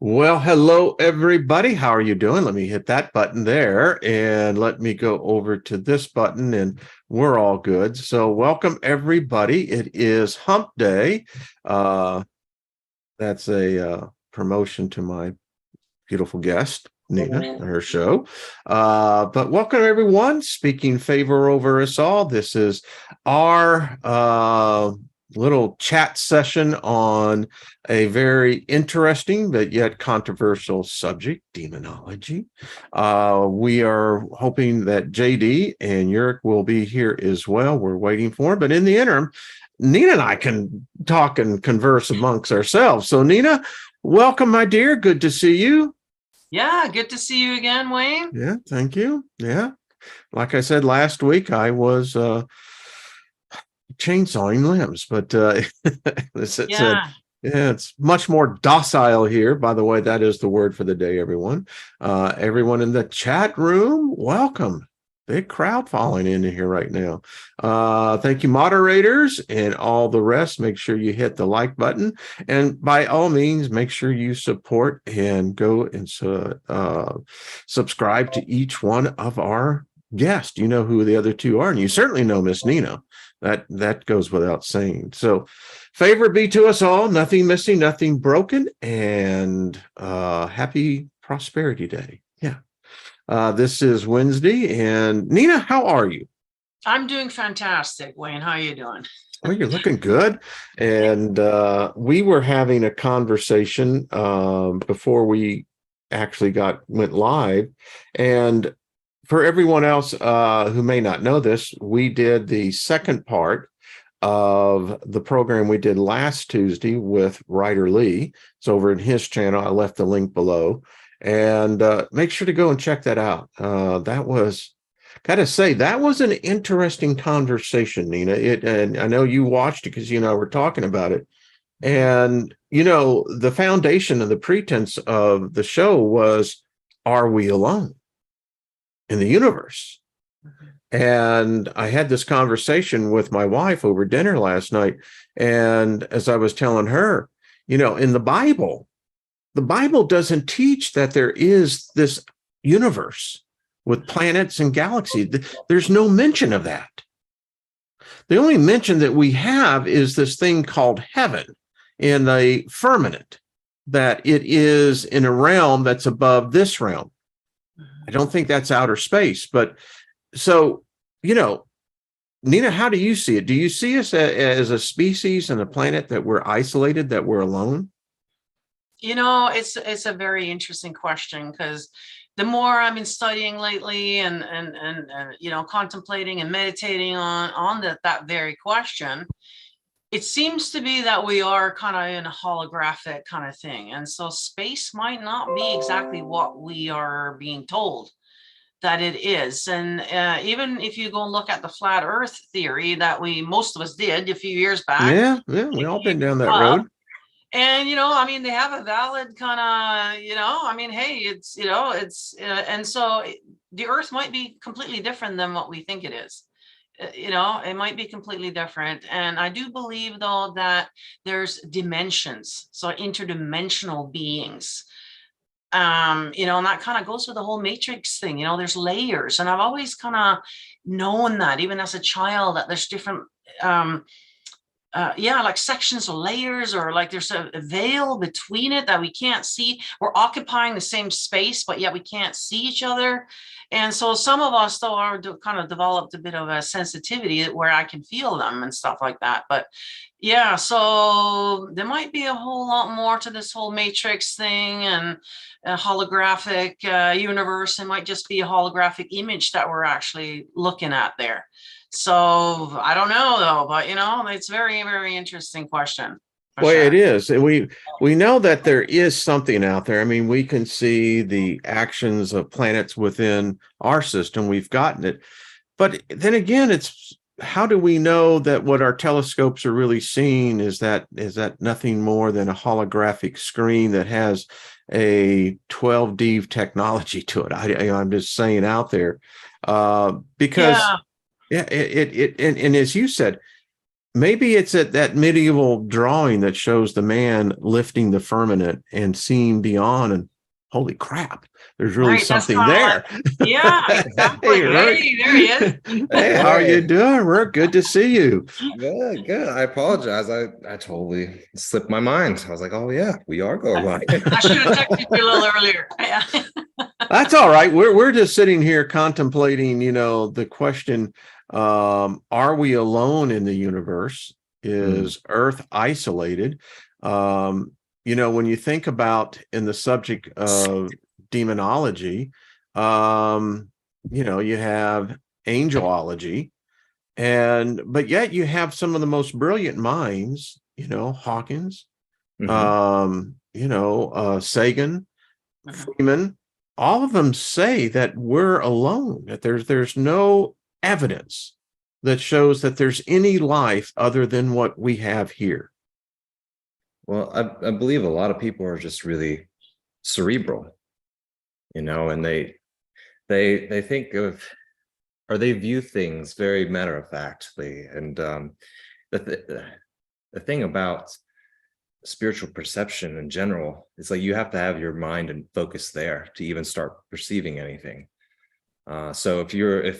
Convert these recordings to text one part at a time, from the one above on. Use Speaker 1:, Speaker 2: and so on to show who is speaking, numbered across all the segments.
Speaker 1: Well, hello, everybody. How are you doing? Let me hit that button there and let me go over to this button and we're all good. So welcome, everybody. It is Hump Day. That's a promotion to my beautiful guest, Nina, and her show. But welcome, everyone. Speaking favor over us all. This is our little chat session on a very interesting but yet controversial subject, demonology. We are hoping that JD and Ruric will be here as well. We're waiting for him. But in the interim, Nina and I can talk and converse amongst ourselves. So, Nina, welcome, my dear. Good to see you.
Speaker 2: Yeah, good to see you again, Wayne.
Speaker 1: Yeah, thank you. Yeah. Like I said last week, I was chainsawing limbs, but it's much more docile here. By the way, that is the word for the day, everyone. Everyone in the chat room, welcome. Big crowd falling into here right now. Thank you, moderators, and all the rest. Make sure you hit the like button. And by all means, make sure you support and go and subscribe to each one of our guests. You know who the other two are, and you certainly know Miss Nina. That goes without saying. So favor be to us all, nothing missing, nothing broken, and happy Prosperity Day. Yeah. This is Wednesday, and Nina, how are you?
Speaker 2: I'm doing fantastic, Wayne. How are you doing?
Speaker 1: Oh, you're looking good. And we were having a conversation before we actually went live. And for everyone else who may not know this, we did the second part of the program we did last Tuesday with Ryder Lee. It's over in his channel. I left the link below. And make sure to go and check that out. That was, gotta say, that was an interesting conversation, Nina. And I know you watched it because you and I were talking about it. And, the foundation of the pretense of the show was, are we alone in the universe? And I had this conversation with my wife over dinner last night. And as I was telling her, in the Bible doesn't teach that there is this universe with planets and galaxies. There's no mention of that. The only mention that we have is this thing called heaven in the firmament, that it is in a realm that's above this realm. I don't think that's outer space. But so, Nina, how do you see it? Do you see us as a species and a planet that we're isolated, that we're alone?
Speaker 2: It's a very interesting question, because the more I've been studying lately and contemplating and meditating on that very question, it seems to be that we are kind of in a holographic kind of thing. And so space might not be exactly what we are being told that it is. And even if you go and look at the flat earth theory that most of us did a few years back.
Speaker 1: Yeah, we all been down that road.
Speaker 2: And, they have a valid kind of, hey, and so the earth might be completely different than what we think it is. It might be completely different. And I do believe, though, that there's dimensions, so interdimensional beings. And that kind of goes with the whole matrix thing. There's layers, and I've always kind of known that, even as a child, that there's different like sections or layers, or like there's a veil between it that we can't see. We're occupying the same space, but yet we can't see each other. And so some of us, though, are kind of developed a bit of a sensitivity where I can feel them and stuff like that. But yeah, so there might be a whole lot more to this whole matrix thing and a holographic universe. It might just be a holographic image that we're actually looking at there. So I don't know, though, but it's very, very interesting question.
Speaker 1: Well, sure. It is. And we know that there is something out there. I mean, we can see the actions of planets within our system. We've gotten it. But then again, it's, how do we know that what our telescopes are really seeing is that nothing more than a holographic screen that has a 12D technology to it? I'm just saying out there, because yeah, and as you said, maybe it's at that medieval drawing that shows the man lifting the firmament and seeing beyond, and holy crap, there's really
Speaker 2: Right, that's
Speaker 1: something
Speaker 2: kind of
Speaker 1: there.
Speaker 2: like, yeah, exactly.
Speaker 1: Hey, Ruric.
Speaker 2: Hey, there he is.
Speaker 1: Hey, how are you doing, Ruric? Good to see you.
Speaker 3: Good, good. I apologize. I totally slipped my mind. I was like, oh yeah, we are going live.
Speaker 2: I should have texted you a little earlier. Yeah.
Speaker 1: That's all right. We're just sitting here contemplating, the question, are we alone in the universe? Is Earth isolated? When you think about in the subject of demonology, you have angelology, but yet you have some of the most brilliant minds, Hawkins, Sagan, Freeman, all of them say that we're alone, that there's no evidence that shows that there's any life other than what we have here.
Speaker 3: Well, I believe a lot of people are just really cerebral, and they think of, or they view things very matter of factly. And the thing about spiritual perception in general is like you have to have your mind and focus there to even start perceiving anything. So if your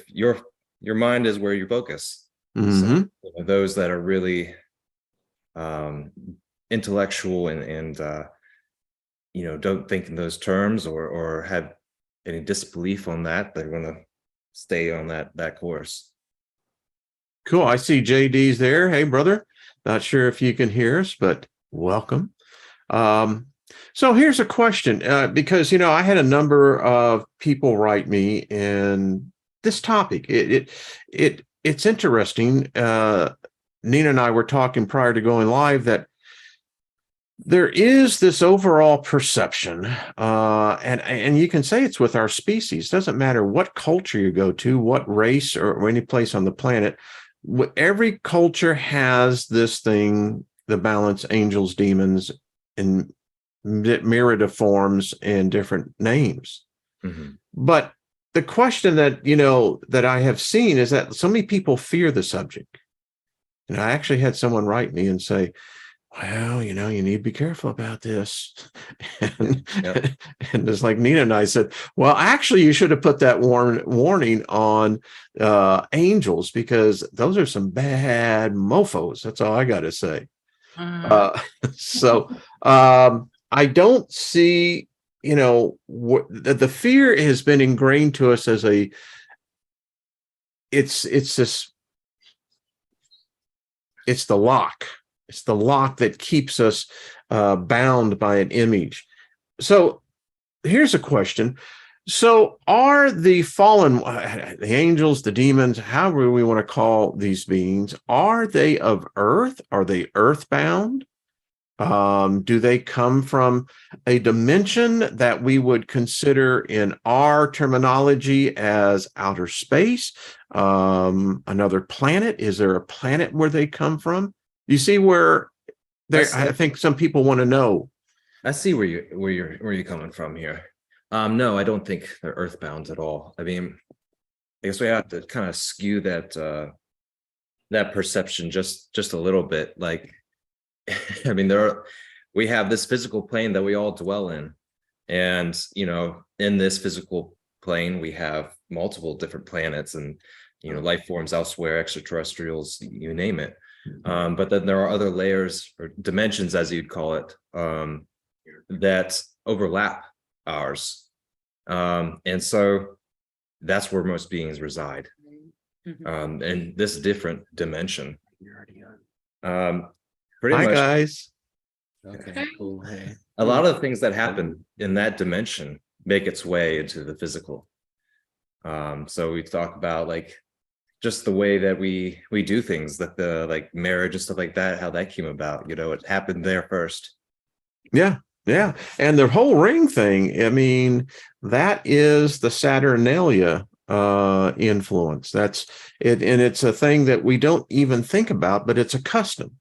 Speaker 3: mind is where you focus, so, those that are really intellectual and don't think in those terms or have any disbelief on that, they're going to stay on that course.
Speaker 1: Cool. I see JD's there. Hey, brother. Not sure if you can hear us, but welcome. So here's a question, because I had a number of people write me in this topic. It's interesting. Nina and I were talking prior to going live that there is this overall perception, and you can say it's with our species. Doesn't matter what culture you go to, what race or any place on the planet. Every culture has this thing, the balance, angels, demons, in myriad forms and different names. But the question that that I have seen is that so many people fear the subject. And I actually had someone write me and say, well, you need to be careful about this. And it's like Nina and I said, well, actually, you should have put that warning on angels, because those are some bad mofos. That's all I got to say. So I don't see, the fear has been ingrained to us as it's the lock. It's the lock that keeps us bound by an image. So here's a question. So are the fallen, the angels, the demons, however we want to call these beings, are they of earth? Are they earthbound? Do they come from a dimension that we would consider in our terminology as outer space? Another planet? Is there a planet where they come from? You see where I think some people want to know.
Speaker 3: I see where you're coming from here. No, I don't think they're earthbound at all. I mean, I guess we have to kind of skew that perception just a little bit. Like, I mean, we have this physical plane that we all dwell in, and in this physical plane we have multiple different planets and life forms elsewhere, extraterrestrials, you name it. But then there are other layers or dimensions, as you'd call it, that overlap ours. And so that's where most beings reside, in this different dimension. Pretty
Speaker 1: Hi,
Speaker 3: much,
Speaker 1: guys.
Speaker 3: Okay, cool. Hey. A lot of the things that happen in that dimension make its way into the physical. So we talk about like just the way that we do things, that the like marriage and stuff like that, how that came about. It happened there first.
Speaker 1: Yeah. And the whole ring thing, I mean, that is the Saturnalia influence. That's it. And it's a thing that we don't even think about, but it's a custom.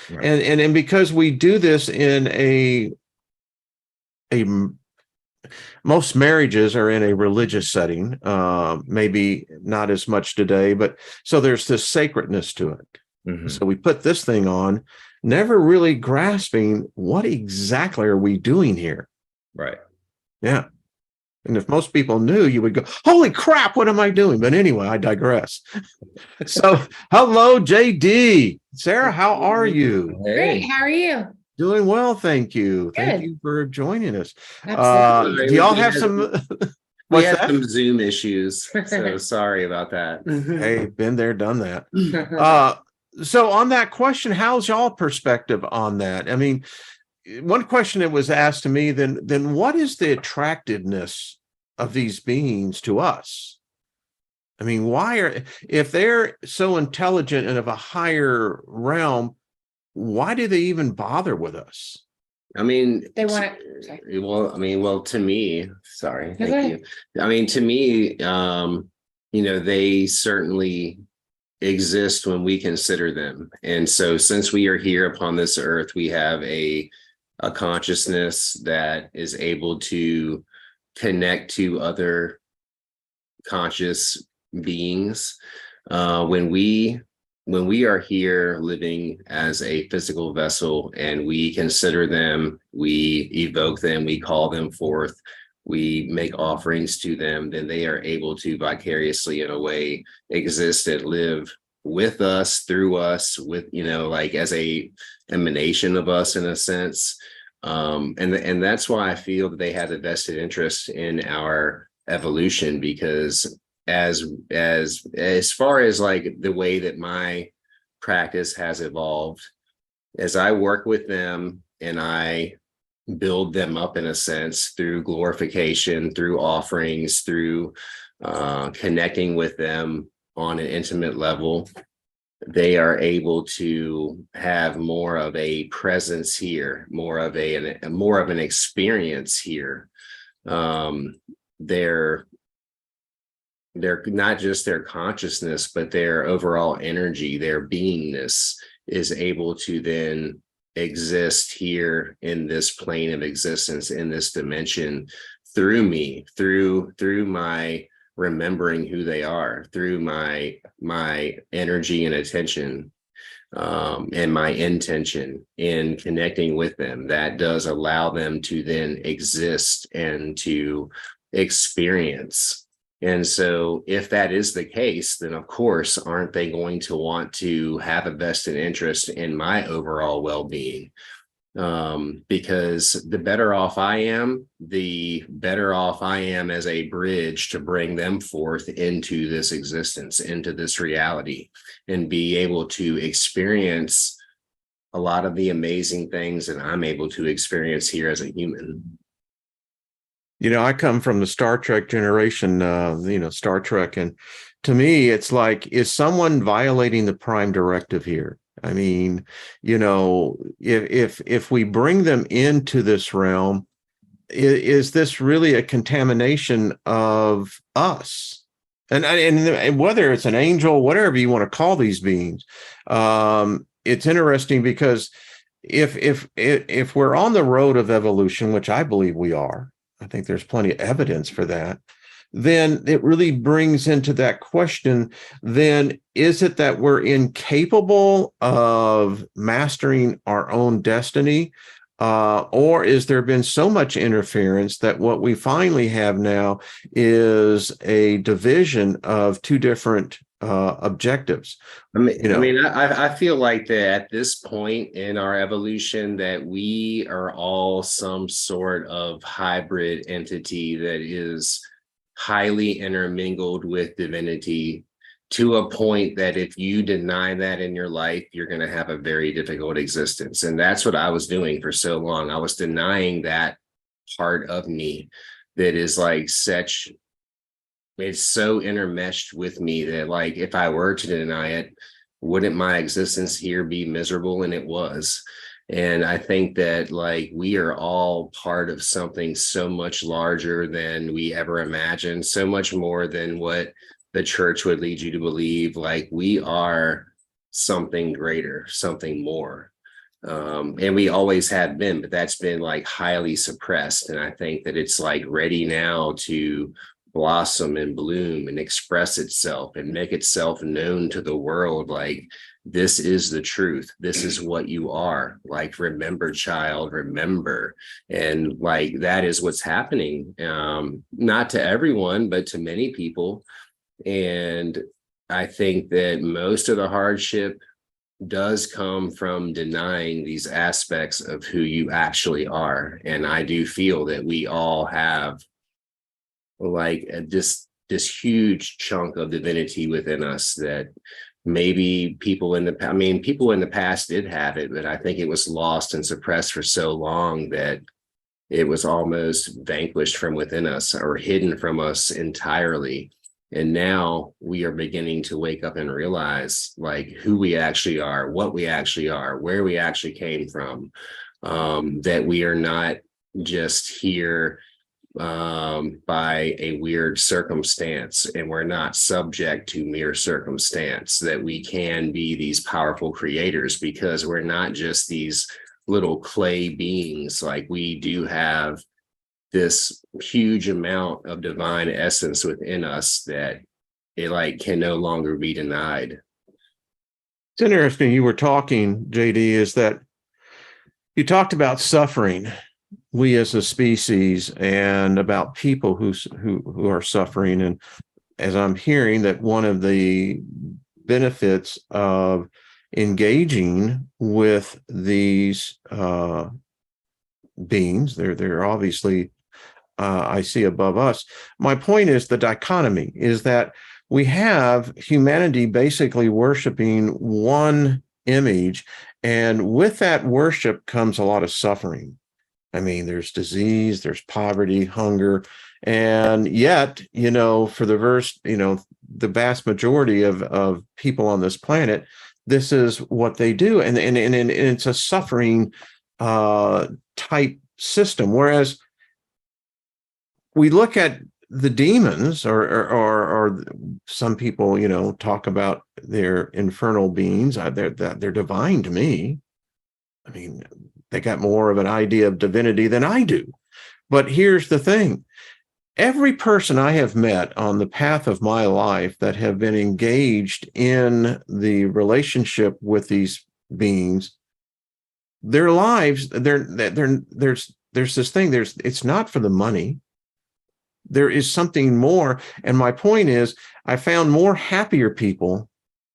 Speaker 1: Right. And because we do this in a most marriages are in a religious setting, maybe not as much today, but so there's this sacredness to it.
Speaker 3: Mhm.
Speaker 1: So we put this thing on, never really grasping what exactly are we doing here.
Speaker 3: Right.
Speaker 1: Yeah. And if most people knew, you would go, holy crap, what am I doing? But anyway, I digress. So hello, JD. Sarah, how are you?
Speaker 4: Great.
Speaker 3: Hey,
Speaker 4: How are you?
Speaker 1: Doing well, thank you. Thank
Speaker 4: Good.
Speaker 1: you for joining us.
Speaker 4: Absolutely.
Speaker 1: Do y'all
Speaker 5: We
Speaker 1: have
Speaker 5: had-
Speaker 1: some
Speaker 5: We
Speaker 1: what's
Speaker 5: had
Speaker 1: that?
Speaker 5: some Zoom issues, so sorry about that.
Speaker 1: Hey, been there, done that. So on that question, how's y'all perspective on that? I mean, one question that was asked to me, then what is the attractiveness of these beings to us? I mean, if they're so intelligent and of a higher realm, why do they even bother with us?
Speaker 5: I mean,
Speaker 4: They want to.
Speaker 5: well, to me, sorry,
Speaker 4: No, go
Speaker 5: thank
Speaker 4: ahead.
Speaker 5: you. I mean, to me, they certainly exist when we consider them. And so since we are here upon this earth, we have a consciousness that is able to connect to other conscious beings. When we are here living as a physical vessel and we consider them, we evoke them, we call them forth, we make offerings to them, then they are able to vicariously, in a way, exist and live with us, through us, with, like as a emanation of us in a sense. And that's why I feel that they have a vested interest in our evolution, because as far as like the way that my practice has evolved, as I work with them and I build them up in a sense through glorification, through offerings, through connecting with them on an intimate level, they are able to have more of a presence here, more of an experience here. They're not just their consciousness, but their overall energy, their beingness is able to then exist here in this plane of existence, in this dimension, through me, through my remembering who they are, through my energy and attention, and my intention in connecting with them. That does allow them to then exist and to experience. And so if that is the case, then of course, aren't they going to want to have a vested interest in my overall well-being? Because the better off I am, the better off I am as a bridge to bring them forth into this existence, into this reality, and be able to experience a lot of the amazing things that I'm able to experience here as a human.
Speaker 1: I come from the Star Trek generation, Star Trek. And to me, it's like, is someone violating the prime directive here? I mean, if we bring them into this realm, is this really a contamination of us? And whether it's an angel, whatever you want to call these beings, it's interesting because if we're on the road of evolution, which I believe we are, I think there's plenty of evidence for that, then it really brings into that question, then is it that we're incapable of mastering our own destiny? Or is there been so much interference that what we finally have now is a division of two different objectives?
Speaker 5: I feel like that at this point in our evolution that we are all some sort of hybrid entity that is highly intermingled with divinity, to a point that if you deny that in your life, you're going to have a very difficult existence. And that's what I was doing for so long. I was denying that part of me that is like it's so intermeshed with me that, like, if I were to deny it, wouldn't my existence here be miserable? And it was. And I think that, like, we are all part of something so much larger than we ever imagined, so much more than what the church would lead you to believe. Like, we are something greater, something more. And we always have been, but that's been like highly suppressed. And I think that it's like ready now to blossom and bloom and express itself and make itself known to the world. Like, this is the truth. This is what you are. Like, remember, child, remember. And like, that is what's happening. Not to everyone, but to many people. And I think that most of the hardship does come from denying these aspects of who you actually are. And I do feel that we all have like this huge chunk of divinity within us that maybe people in the past did have it, but I think it was lost and suppressed for so long that it was almost vanquished from within us or hidden from us entirely. And now we are beginning to wake up and realize like who we actually are, what we actually are, where we actually came from, that we are not just here by a weird circumstance, and we're not subject to mere circumstance, that we can be these powerful creators because we're not just these little clay beings. Like, we do have this huge amount of divine essence within us that it like can no longer be denied.
Speaker 1: It's interesting. You were talking, JD, is that you talked about suffering, we as a species, and about people who are suffering. And as I'm hearing, that one of the benefits of engaging with these beings, they're obviously I see above us. My point is, the dichotomy is that we have humanity basically worshiping one image, and with that worship comes a lot of suffering. I mean, there's disease, there's poverty, hunger, and yet, for the vast majority of people on this planet, this is what they do, and it's a suffering type system. Whereas we look at the demons, or some people, talk about their infernal beings. They're divine to me. I mean, they got more of an idea of divinity than I do. But here's the thing. Every person I have met on the path of my life that have been engaged in the relationship with these beings, their lives, there's this thing, it's not for the money. There is something more. And my point is, I found more happier people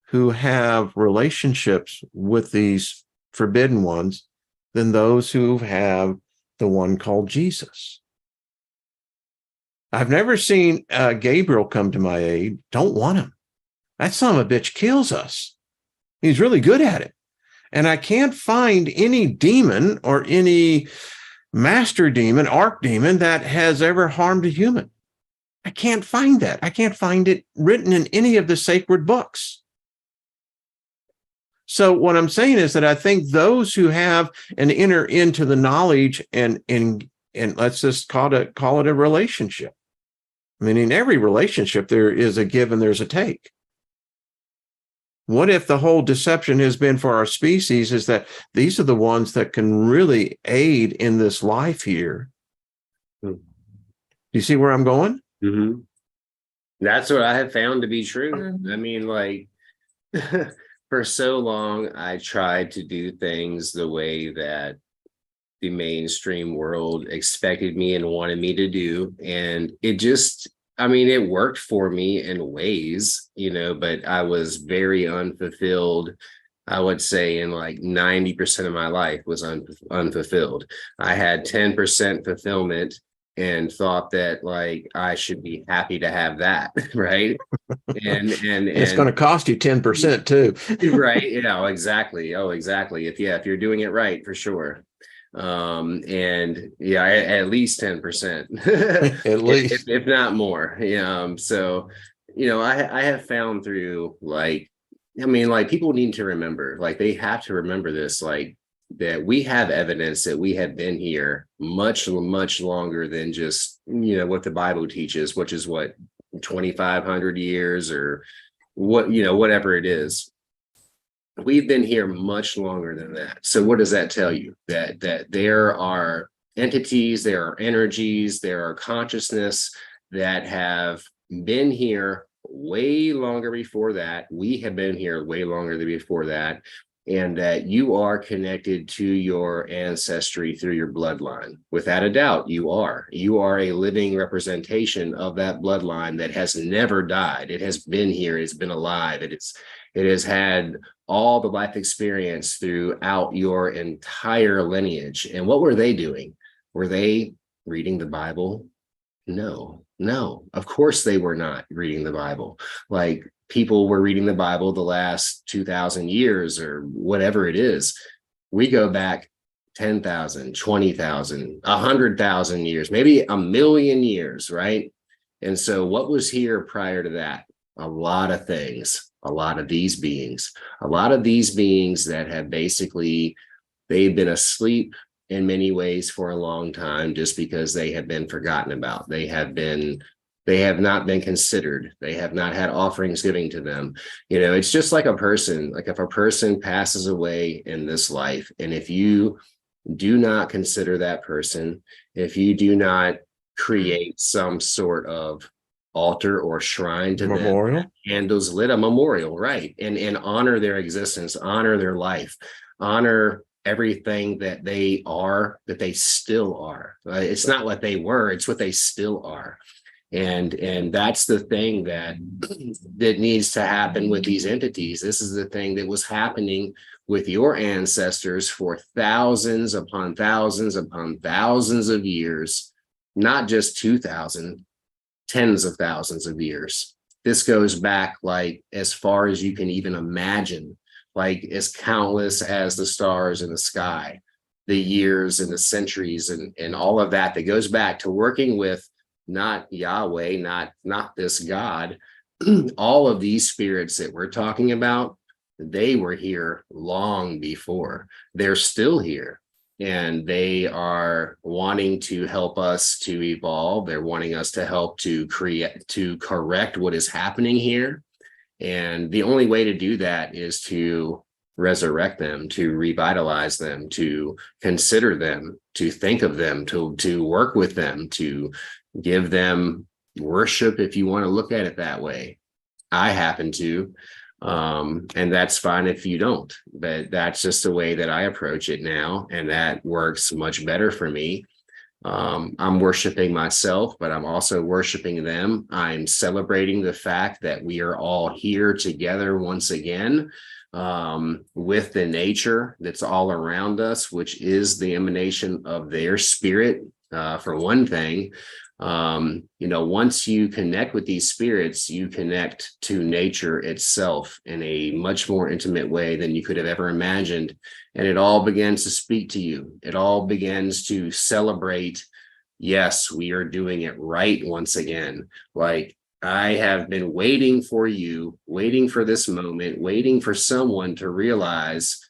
Speaker 1: who have relationships with these forbidden ones than those who have the one called Jesus. I've never seen Gabriel come to my aid. Don't want him. That son of a bitch kills us. He's really good at it. And I can't find any demon or any master demon, archdemon, that has ever harmed a human. I can't find that. I can't find it written in any of the sacred books. So what I'm saying is that I think those who have and enter into the knowledge and let's just call it a relationship. I mean, in every relationship, there is a give and there's a take. What if the whole deception has been for our species is that these are the ones that can really aid in this life here? Do you see where I'm going?
Speaker 5: Mm-hmm. That's what I have found to be true.
Speaker 2: Mhm.
Speaker 5: I mean, like, for so long, I tried to do things the way that the mainstream world expected me and wanted me to do. And it just, it worked for me in ways, but I was very unfulfilled. I would say in like 90% of my life was unfulfilled. I had 10% fulfillment and thought that like I should be happy to have that, right? And
Speaker 1: It's going to cost you 10% too.
Speaker 5: Right. Yeah, exactly. Oh, exactly. If you're doing it right, for sure. And yeah, at least 10%,
Speaker 1: At least.
Speaker 5: if not more. Yeah. So, I have found through like people need to remember, like they have to remember this, like that we have evidence that we have been here much, much longer than just, what the Bible teaches, which is what, 2,500 years or what, whatever it is. We've been here much longer than that. So what does that tell you? That there are entities, there are energies, there are consciousness that have been here way longer before that. We have been here way longer than before that. And that you are connected to your ancestry through your bloodline. Without a doubt, you are. You are a living representation of that bloodline that has never died. It has been here. It's been alive. It has had all the life experience throughout your entire lineage. And what were they doing? Were they reading the Bible? No, of course they were not reading the Bible. Like, people were reading the Bible the last 2,000 years or whatever it is. We go back 10,000, 20,000, 100,000 years, maybe a million years, right? And so what was here prior to that? A lot of things, a lot of these beings that have basically, they've been asleep in many ways for a long time just because they have been forgotten about. They have not been considered. They have not had offerings given to them. You know, it's just like a person, like if a person passes away in this life, and if you do not consider that person, if you do not create some sort of altar or shrine to
Speaker 1: Memorial.
Speaker 5: them, candles lit, a memorial, right? And honor their existence, honor their life, honor everything that they are, that they still are. It's not what they were, it's what they still are. And that's the thing that needs to happen with these entities. This is the thing that was happening with your ancestors for thousands upon thousands upon thousands of years, not just 2,000, tens of thousands of years. This goes back like as far as you can even imagine, like as countless as the stars in the sky, the years and the centuries and all of that goes back to working with not Yahweh, not this God. All of these spirits that we're talking about, they were here long before. They're still here, and they are wanting to help us to evolve. They're wanting us to help to correct what is happening here. And the only way to do that is to resurrect them, to revitalize them, to consider them, to think of them, to work with them, to give them worship, if you want to look at it that way. I happen to, and that's fine if you don't, but that's just the way that I approach it now, and that works much better for me. I'm worshiping myself, but I'm also worshiping them. I'm celebrating the fact that we are all here together once again, with the nature that's all around us, which is the emanation of their spirit, for one thing. Once you connect with these spirits, you connect to nature itself in a much more intimate way than you could have ever imagined. And it all begins to speak to you. It all begins to celebrate. Yes, we are doing it right once again. Like, I have been waiting for you, waiting for this moment, waiting for someone to realize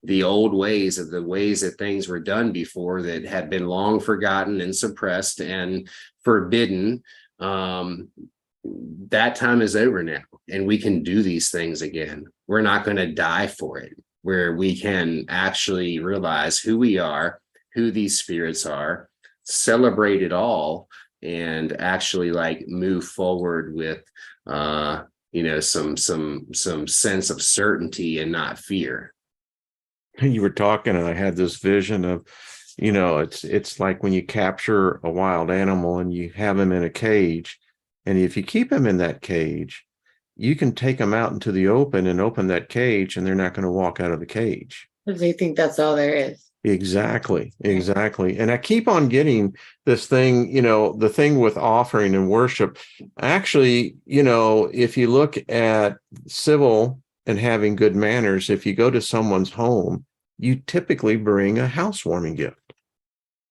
Speaker 5: the old ways of the ways that things were done before that had been long forgotten and suppressed and forbidden. That time is over now, and we can do these things again. We're not going to die for it, where we can actually realize who we are, who these spirits are, celebrate it all, and actually like move forward with some sense of certainty and not fear.
Speaker 1: You were talking, and I had this vision of, it's like when you capture a wild animal and you have him in a cage, and if you keep him in that cage, you can take them out into the open and open that cage, and they're not going to walk out of the cage.
Speaker 6: They think that's all there is.
Speaker 1: Exactly. And I keep on getting this thing, the thing with offering and worship. Actually, if you look at civil and having good manners, if you go to someone's home, you typically bring a housewarming gift.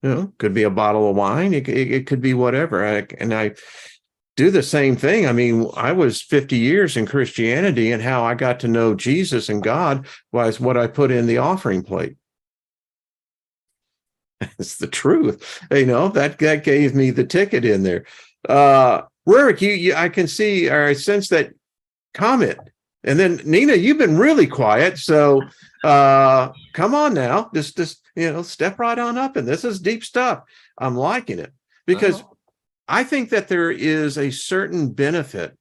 Speaker 1: Could be a bottle of wine. It could be whatever. And I do the same thing. I mean, I was 50 years in Christianity, and how I got to know Jesus and God was what I put in the offering plate. It's the truth. That gave me the ticket in there. Ruric, you I can see, or I sense that comment. And then Nina, you've been really quiet. So come on now, just step right on up. And this is deep stuff. I'm liking it, because I think that there is a certain benefit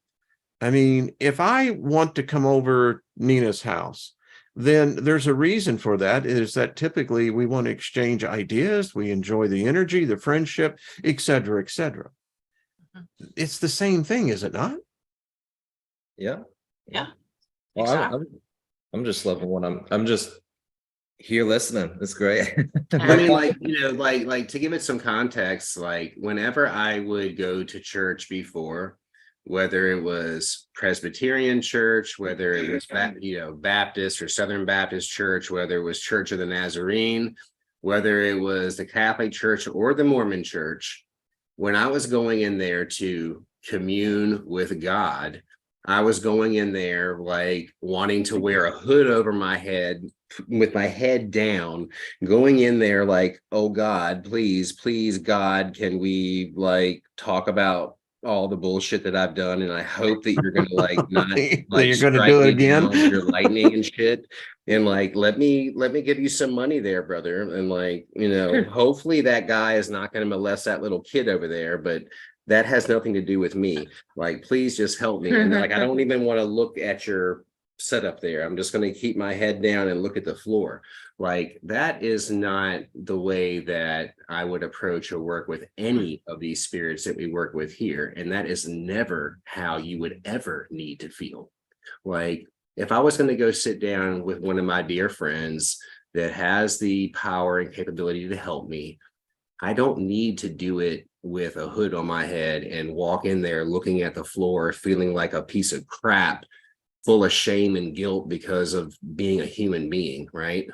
Speaker 1: I mean, if I want to come over Nina's house, then there's a reason for that, is that typically we want to exchange ideas, we enjoy the energy, the friendship, et cetera, et cetera. It's the same thing, is it not?
Speaker 3: Yeah.
Speaker 2: Yeah,
Speaker 3: Well,
Speaker 2: exactly.
Speaker 3: I'm just loving what I'm just here listening. It's great.
Speaker 5: I mean, like, like to give it some context, like whenever I would go to church before, whether it was Presbyterian church, whether it was Baptist or Southern Baptist church, whether it was Church of the Nazarene, whether it was the Catholic Church or the Mormon church, when I was going in there to commune with God, I was going in there like wanting to wear a hood over my head with my head down, going in there like, oh God, please, please, God, can we like talk about all the bullshit that I've done? And I hope that you're gonna like not
Speaker 1: That
Speaker 5: like
Speaker 1: you're going to
Speaker 5: strike
Speaker 1: do it
Speaker 5: me
Speaker 1: again.
Speaker 5: down with your lightning and shit. And like, let me give you some money there, brother. And like, hopefully that guy is not going to molest that little kid over there, but that has nothing to do with me. Like, please just help me. And like, I don't even want to look at your setup there. I'm just going to keep my head down and look at the floor. Like, that is not the way that I would approach or work with any of these spirits that we work with here. And that is never how you would ever need to feel. Like, if I was going to go sit down with one of my dear friends that has the power and capability to help me, I don't need to do it with a hood on my head and walk in there looking at the floor, feeling like a piece of crap, full of shame and guilt because of being a human being, right?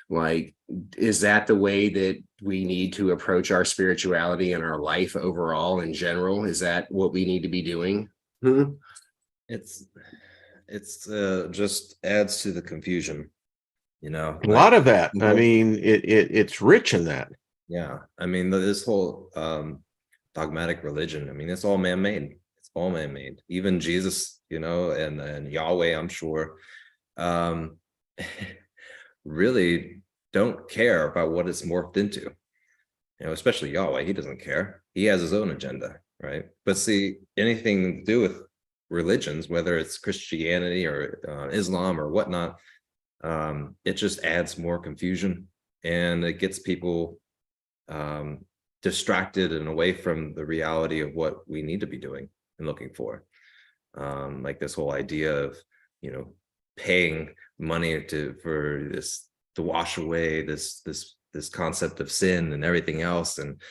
Speaker 5: Like, is that the way that we need to approach our spirituality and our life overall in general? Is that what we need to be doing?
Speaker 3: It's just adds to the confusion,
Speaker 1: A lot of that. I mean, it's rich in that.
Speaker 3: Yeah, I mean, this whole dogmatic religion, I mean, it's all man-made. It's all man-made. Even Jesus, and Yahweh, I'm sure, really don't care about what it's morphed into. Especially Yahweh, he doesn't care. He has his own agenda, right? But see, anything to do with religions, whether it's Christianity or Islam or whatnot, it just adds more confusion, and it gets people distracted and away from the reality of what we need to be doing and looking for. Like this whole idea of paying money to wash away this concept of sin and everything else, and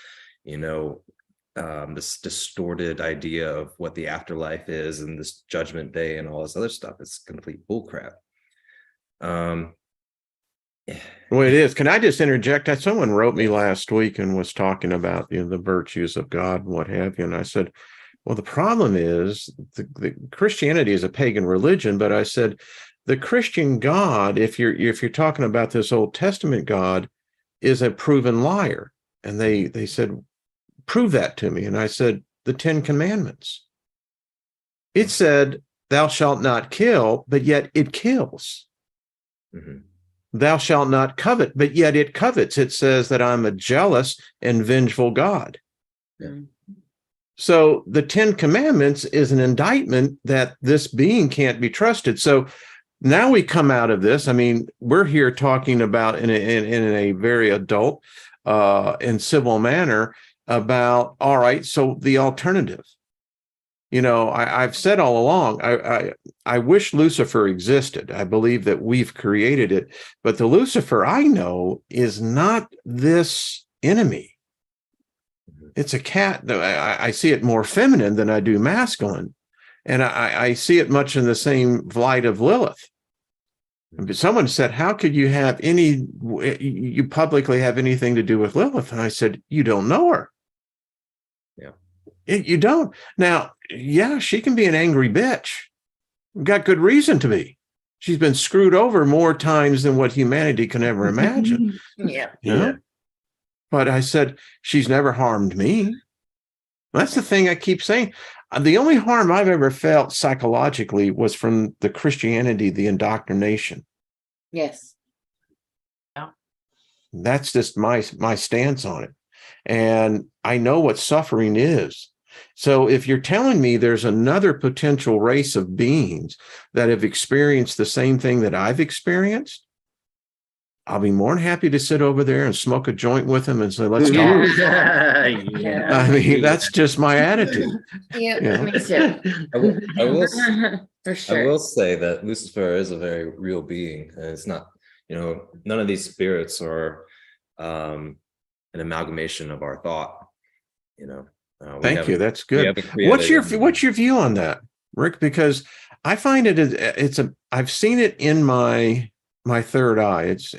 Speaker 3: this distorted idea of what the afterlife is and this judgment day and all this other stuff. It's complete bullcrap.
Speaker 1: Well, it is. Can I just interject? Someone wrote me last week and was talking about the virtues of God and what have you. And I said, well, the problem is the Christianity is a pagan religion. But I said, the Christian God, if you're talking about this Old Testament God, is a proven liar. And they said, prove that to me. And I said, the 10 Commandments. It said, thou shalt not kill, but yet it kills.
Speaker 3: Mm-hmm.
Speaker 1: Thou shalt not covet, but yet it covets. It says that I'm a jealous and vengeful God.
Speaker 3: Yeah.
Speaker 1: So the 10 Commandments is an indictment that this being can't be trusted. So now we come out of this. I mean, we're here talking about in a very adult and civil manner about, all right, so the alternative. I've said all along, I wish Lucifer existed. I believe that we've created it, but the Lucifer I know is not this enemy. It's a cat. I see it more feminine than I do masculine. And I see it much in the same light of Lilith. But someone said, how could you you publicly have anything to do with Lilith? And I said, you don't know her.
Speaker 3: Yeah.
Speaker 1: You don't. Now, yeah, she can be an angry bitch. Got good reason to be. She's been screwed over more times than what humanity can ever imagine.
Speaker 6: Yeah.
Speaker 1: But I said, she's never harmed me. That's the thing I keep saying. The only harm I've ever felt psychologically was from the Christianity, the indoctrination.
Speaker 6: Yes.
Speaker 1: That's just my stance on it. And I know what suffering is. So if you're telling me there's another potential race of beings that have experienced the same thing that I've experienced, I'll be more than happy to sit over there and smoke a joint with them and say, let's talk.
Speaker 5: Yeah.
Speaker 1: I mean, that's just my attitude.
Speaker 6: Yeah,
Speaker 1: Yeah.
Speaker 6: me too.
Speaker 3: I will
Speaker 6: For
Speaker 3: I
Speaker 6: sure.
Speaker 3: will say that Lucifer is a very real being, and it's not, none of these spirits are an amalgamation of our thought. We
Speaker 1: Thank you.
Speaker 3: haven't-
Speaker 1: That's
Speaker 3: we
Speaker 1: good.
Speaker 3: haven't created
Speaker 1: What's your view on that, Rick? Because I find I've seen it in my third eye. It's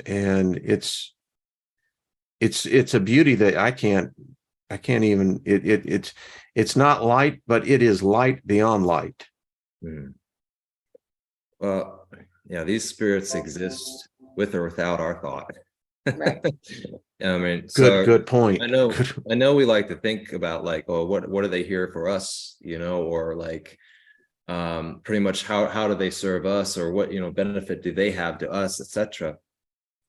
Speaker 1: a beauty that I can't even, it's not light, but it is light beyond light.
Speaker 3: Hmm. Well, yeah, these spirits exist with or without our thought.
Speaker 6: Right.
Speaker 3: I mean, so
Speaker 1: Good point.
Speaker 3: I know we like to think about like, oh, what are they here for us, or like pretty much how do they serve us, or what benefit do they have to us, etc.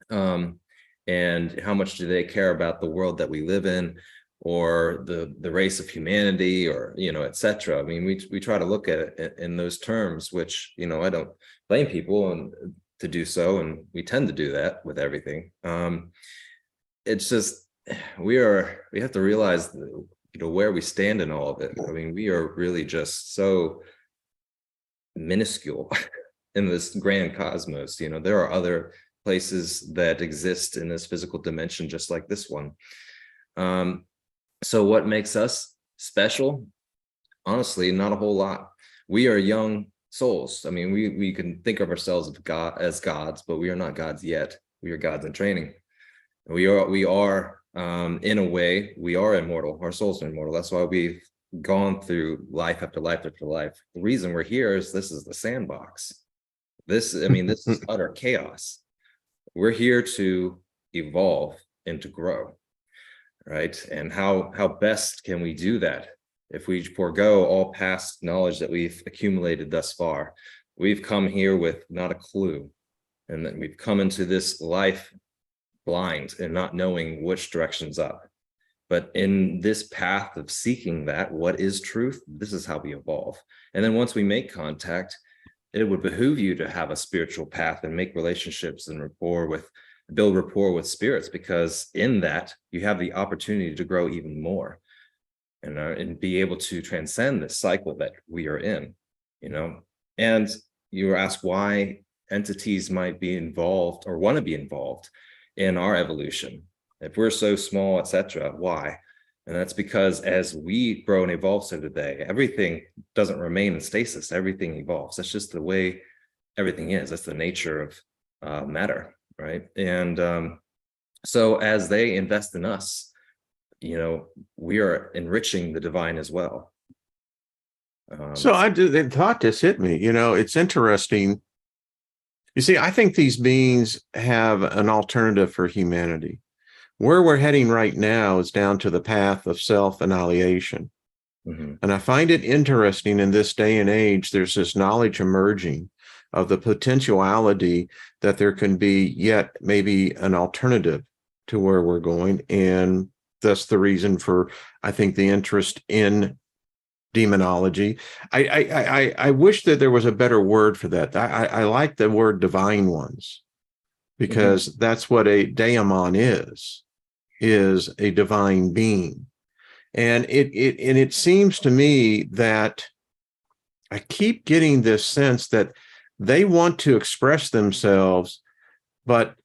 Speaker 3: And how much do they care about the world that we live in, or the race of humanity, or etc. I mean, we try to look at it in those terms, which I don't blame people and to do so, and we tend to do that with everything. It's just we have to realize where we stand in all of it. I mean, we are really just so minuscule in this grand cosmos. There are other places that exist in this physical dimension just like this one. So what makes us special? Honestly, not a whole lot. We are young souls. I mean, we can think of ourselves as gods, but we are not gods yet. We are gods in training. We are in a way, we are immortal. Our souls are immortal. That's why we've gone through life after life after life. The reason we're here is this is the sandbox. This is utter chaos. We're here to evolve and to grow, right? And how best can we do that if we forego all past knowledge that we've accumulated thus far? We've come here with not a clue, and then we've come into this life blind and not knowing which direction's up. But in this path of seeking that, what is truth, this is how we evolve. And then once we make contact, it would behoove you to have a spiritual path and make relationships and build rapport with spirits, because in that you have the opportunity to grow even more and be able to transcend this cycle that we are in, And you were asked why entities might be involved or want to be involved in our evolution. If we're so small, etc., why? And that's because as we grow and evolve so today, everything doesn't remain in stasis. Everything evolves. That's just the way everything is. That's the nature of matter, right? And so as they invest in us, we are enriching the divine as well.
Speaker 1: So the thought just hit me. It's interesting. You see, I think these beings have an alternative for humanity. Where we're heading right now is down to the path of self-annihilation.
Speaker 3: Mm-hmm.
Speaker 1: And I find it interesting in this day and age, there's this knowledge emerging of the potentiality that there can be yet maybe an alternative to where we're going. And that's the reason for, I think, the interest in demonology. I wish that there was a better word for that. I like the word divine ones, because that's what a daemon is a divine being. And it seems to me that I keep getting this sense that they want to express themselves, but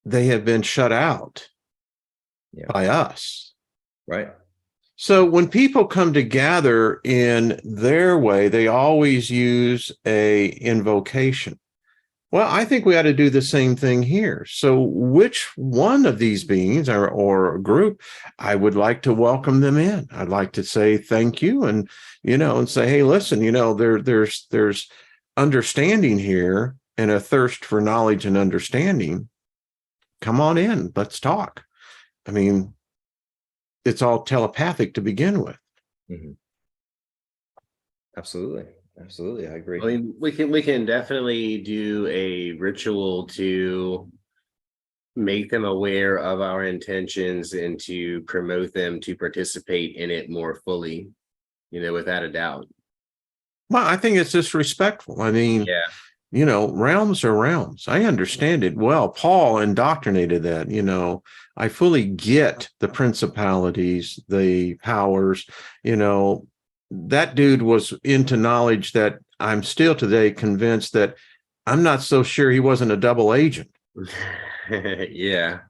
Speaker 1: they have been shut out by us.
Speaker 3: Right.
Speaker 1: So when people come together in their way, they always use a invocation. Well, I think we ought to do the same thing here. So which one of these beings or a group, I would like to welcome them in. I'd like to say thank you and say, hey, listen, there's understanding here and a thirst for knowledge and understanding. Come on in, let's talk. I mean, it's all telepathic to begin with.
Speaker 3: Mm-hmm. Absolutely. I agree.
Speaker 5: I mean, we can definitely do a ritual to make them aware of our intentions and to promote them to participate in it more fully, without a doubt.
Speaker 1: Well, I think it's disrespectful. I mean,
Speaker 5: Yeah.
Speaker 1: realms are realms. I understand it well. Paul indoctrinated that, I fully get the principalities, the powers, that dude was into knowledge that I'm still today convinced that I'm not so sure he wasn't a double agent.
Speaker 5: Yeah.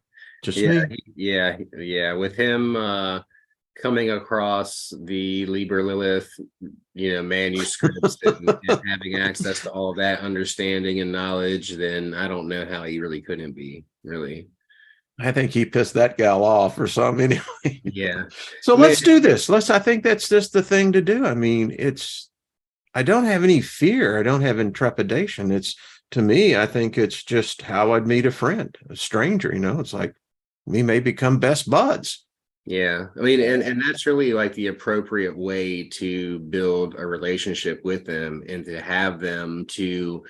Speaker 1: Just
Speaker 5: Yeah.
Speaker 1: me.
Speaker 5: Yeah. With him coming across the Liber Lilith, manuscripts and having access to all that understanding and knowledge, then I don't know how he really couldn't be, really.
Speaker 1: I think he pissed that gal off or something anyway.
Speaker 5: Yeah.
Speaker 1: So
Speaker 5: I mean,
Speaker 1: let's do this. I think that's just the thing to do. I mean, I don't have any fear. I don't have intrepidation. To me, I think it's just how I'd meet a friend, a stranger, it's like we may become best buds.
Speaker 5: Yeah. I mean, and that's really like the appropriate way to build a relationship with them, and to have them to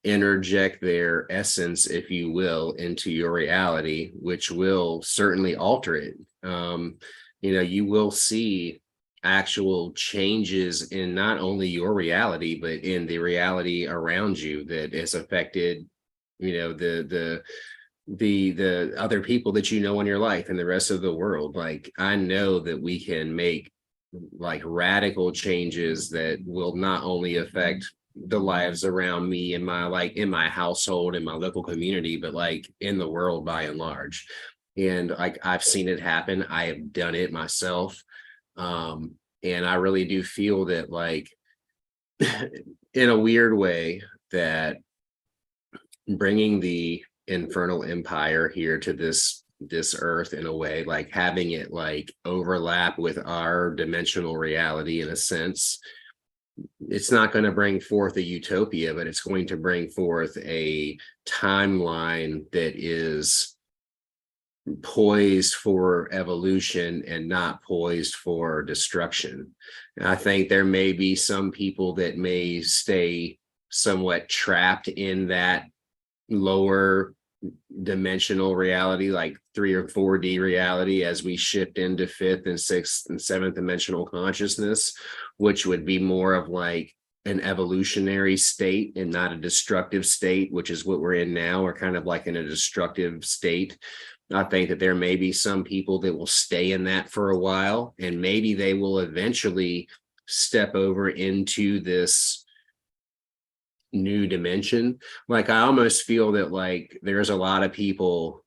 Speaker 5: interject their essence, if you will, into your reality, which will certainly alter it. You will see actual changes in not only your reality, but in the reality around you that is affected, the other people that in your life and the rest of the world. Like, I know that we can make like radical changes that will not only affect the lives around me and in my household, in my local community, but like in the world by and large. And like, I've seen it happen. I have done it myself. And I really do feel that, like, in a weird way, that bringing the infernal empire here to this earth, in a way, like having it like overlap with our dimensional reality, in a sense, it's not going to bring forth a utopia, but it's going to bring forth a timeline that is poised for evolution and not poised for destruction. And I think there may be some people that may stay somewhat trapped in that lower dimensional reality, like 3 or 4D reality, as we shift into 5th and 6th and 7th dimensional consciousness, which would be more of like an evolutionary state and not a destructive state, which is what we're in now. We're kind of like in a destructive state. I think that there may be some people that will stay in that for a while, and maybe they will eventually step over into this new dimension. Like, I almost feel that like there's a lot of people,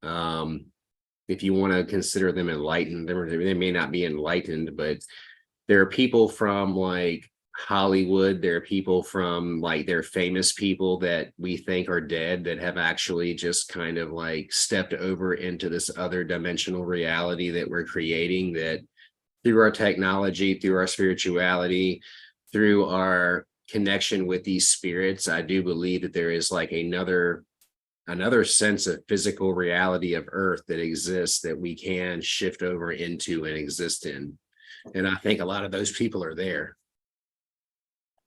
Speaker 5: if you want to consider them enlightened, they may not be enlightened, but there are people from like Hollywood, there are people from like, they're famous people that we think are dead that have actually just kind of like stepped over into this other dimensional reality that we're creating, that through our technology, through our spirituality, through our connection with these spirits, I do believe that there is like another sense of physical reality of Earth that exists, that we can shift over into and exist in. And I think a lot of those people are there.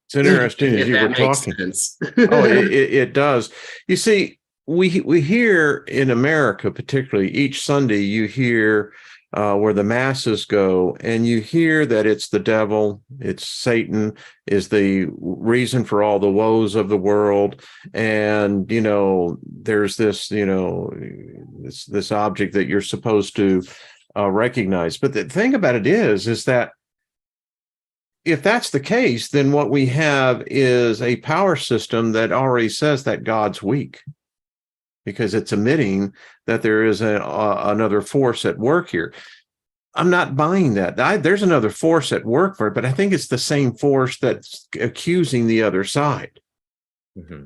Speaker 1: It's interesting as
Speaker 5: If
Speaker 1: you were
Speaker 5: that makes
Speaker 1: talking.
Speaker 5: sense.
Speaker 1: Oh, it does. You see, we hear in America, particularly each Sunday, you hear where the masses go, and you hear that it's the devil, it's Satan is the reason for all the woes of the world. And, there's this, this object that you're supposed to recognize. But the thing about it is that if that's the case, then what we have is a power system that already says that God's weak, because it's admitting that there is another force at work here. I'm not buying that. There's another force at work for it, but I think it's the same force that's accusing the other side.
Speaker 3: Mm-hmm.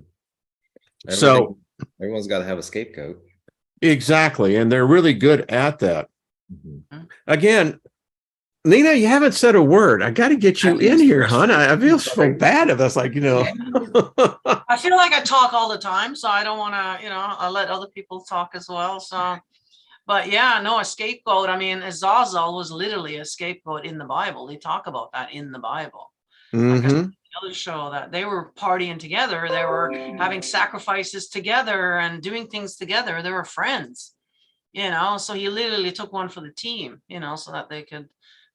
Speaker 1: So
Speaker 3: everyone's got to have a scapegoat.
Speaker 1: Exactly. And they're really good at that.
Speaker 3: Mm-hmm.
Speaker 1: Again, Nina, you haven't said a word. I got to get you in here, hon. I feel so bad of us, like,
Speaker 2: I feel like I talk all the time, so I don't want to, I let other people talk as well. So, but yeah, no, a scapegoat. I mean, Azazel was literally a scapegoat in the Bible. They talk about that in the Bible.
Speaker 1: Mm-hmm.
Speaker 2: Like other show that they were partying together. They were having sacrifices together and doing things together. They were friends, so he literally took one for the team, so that they could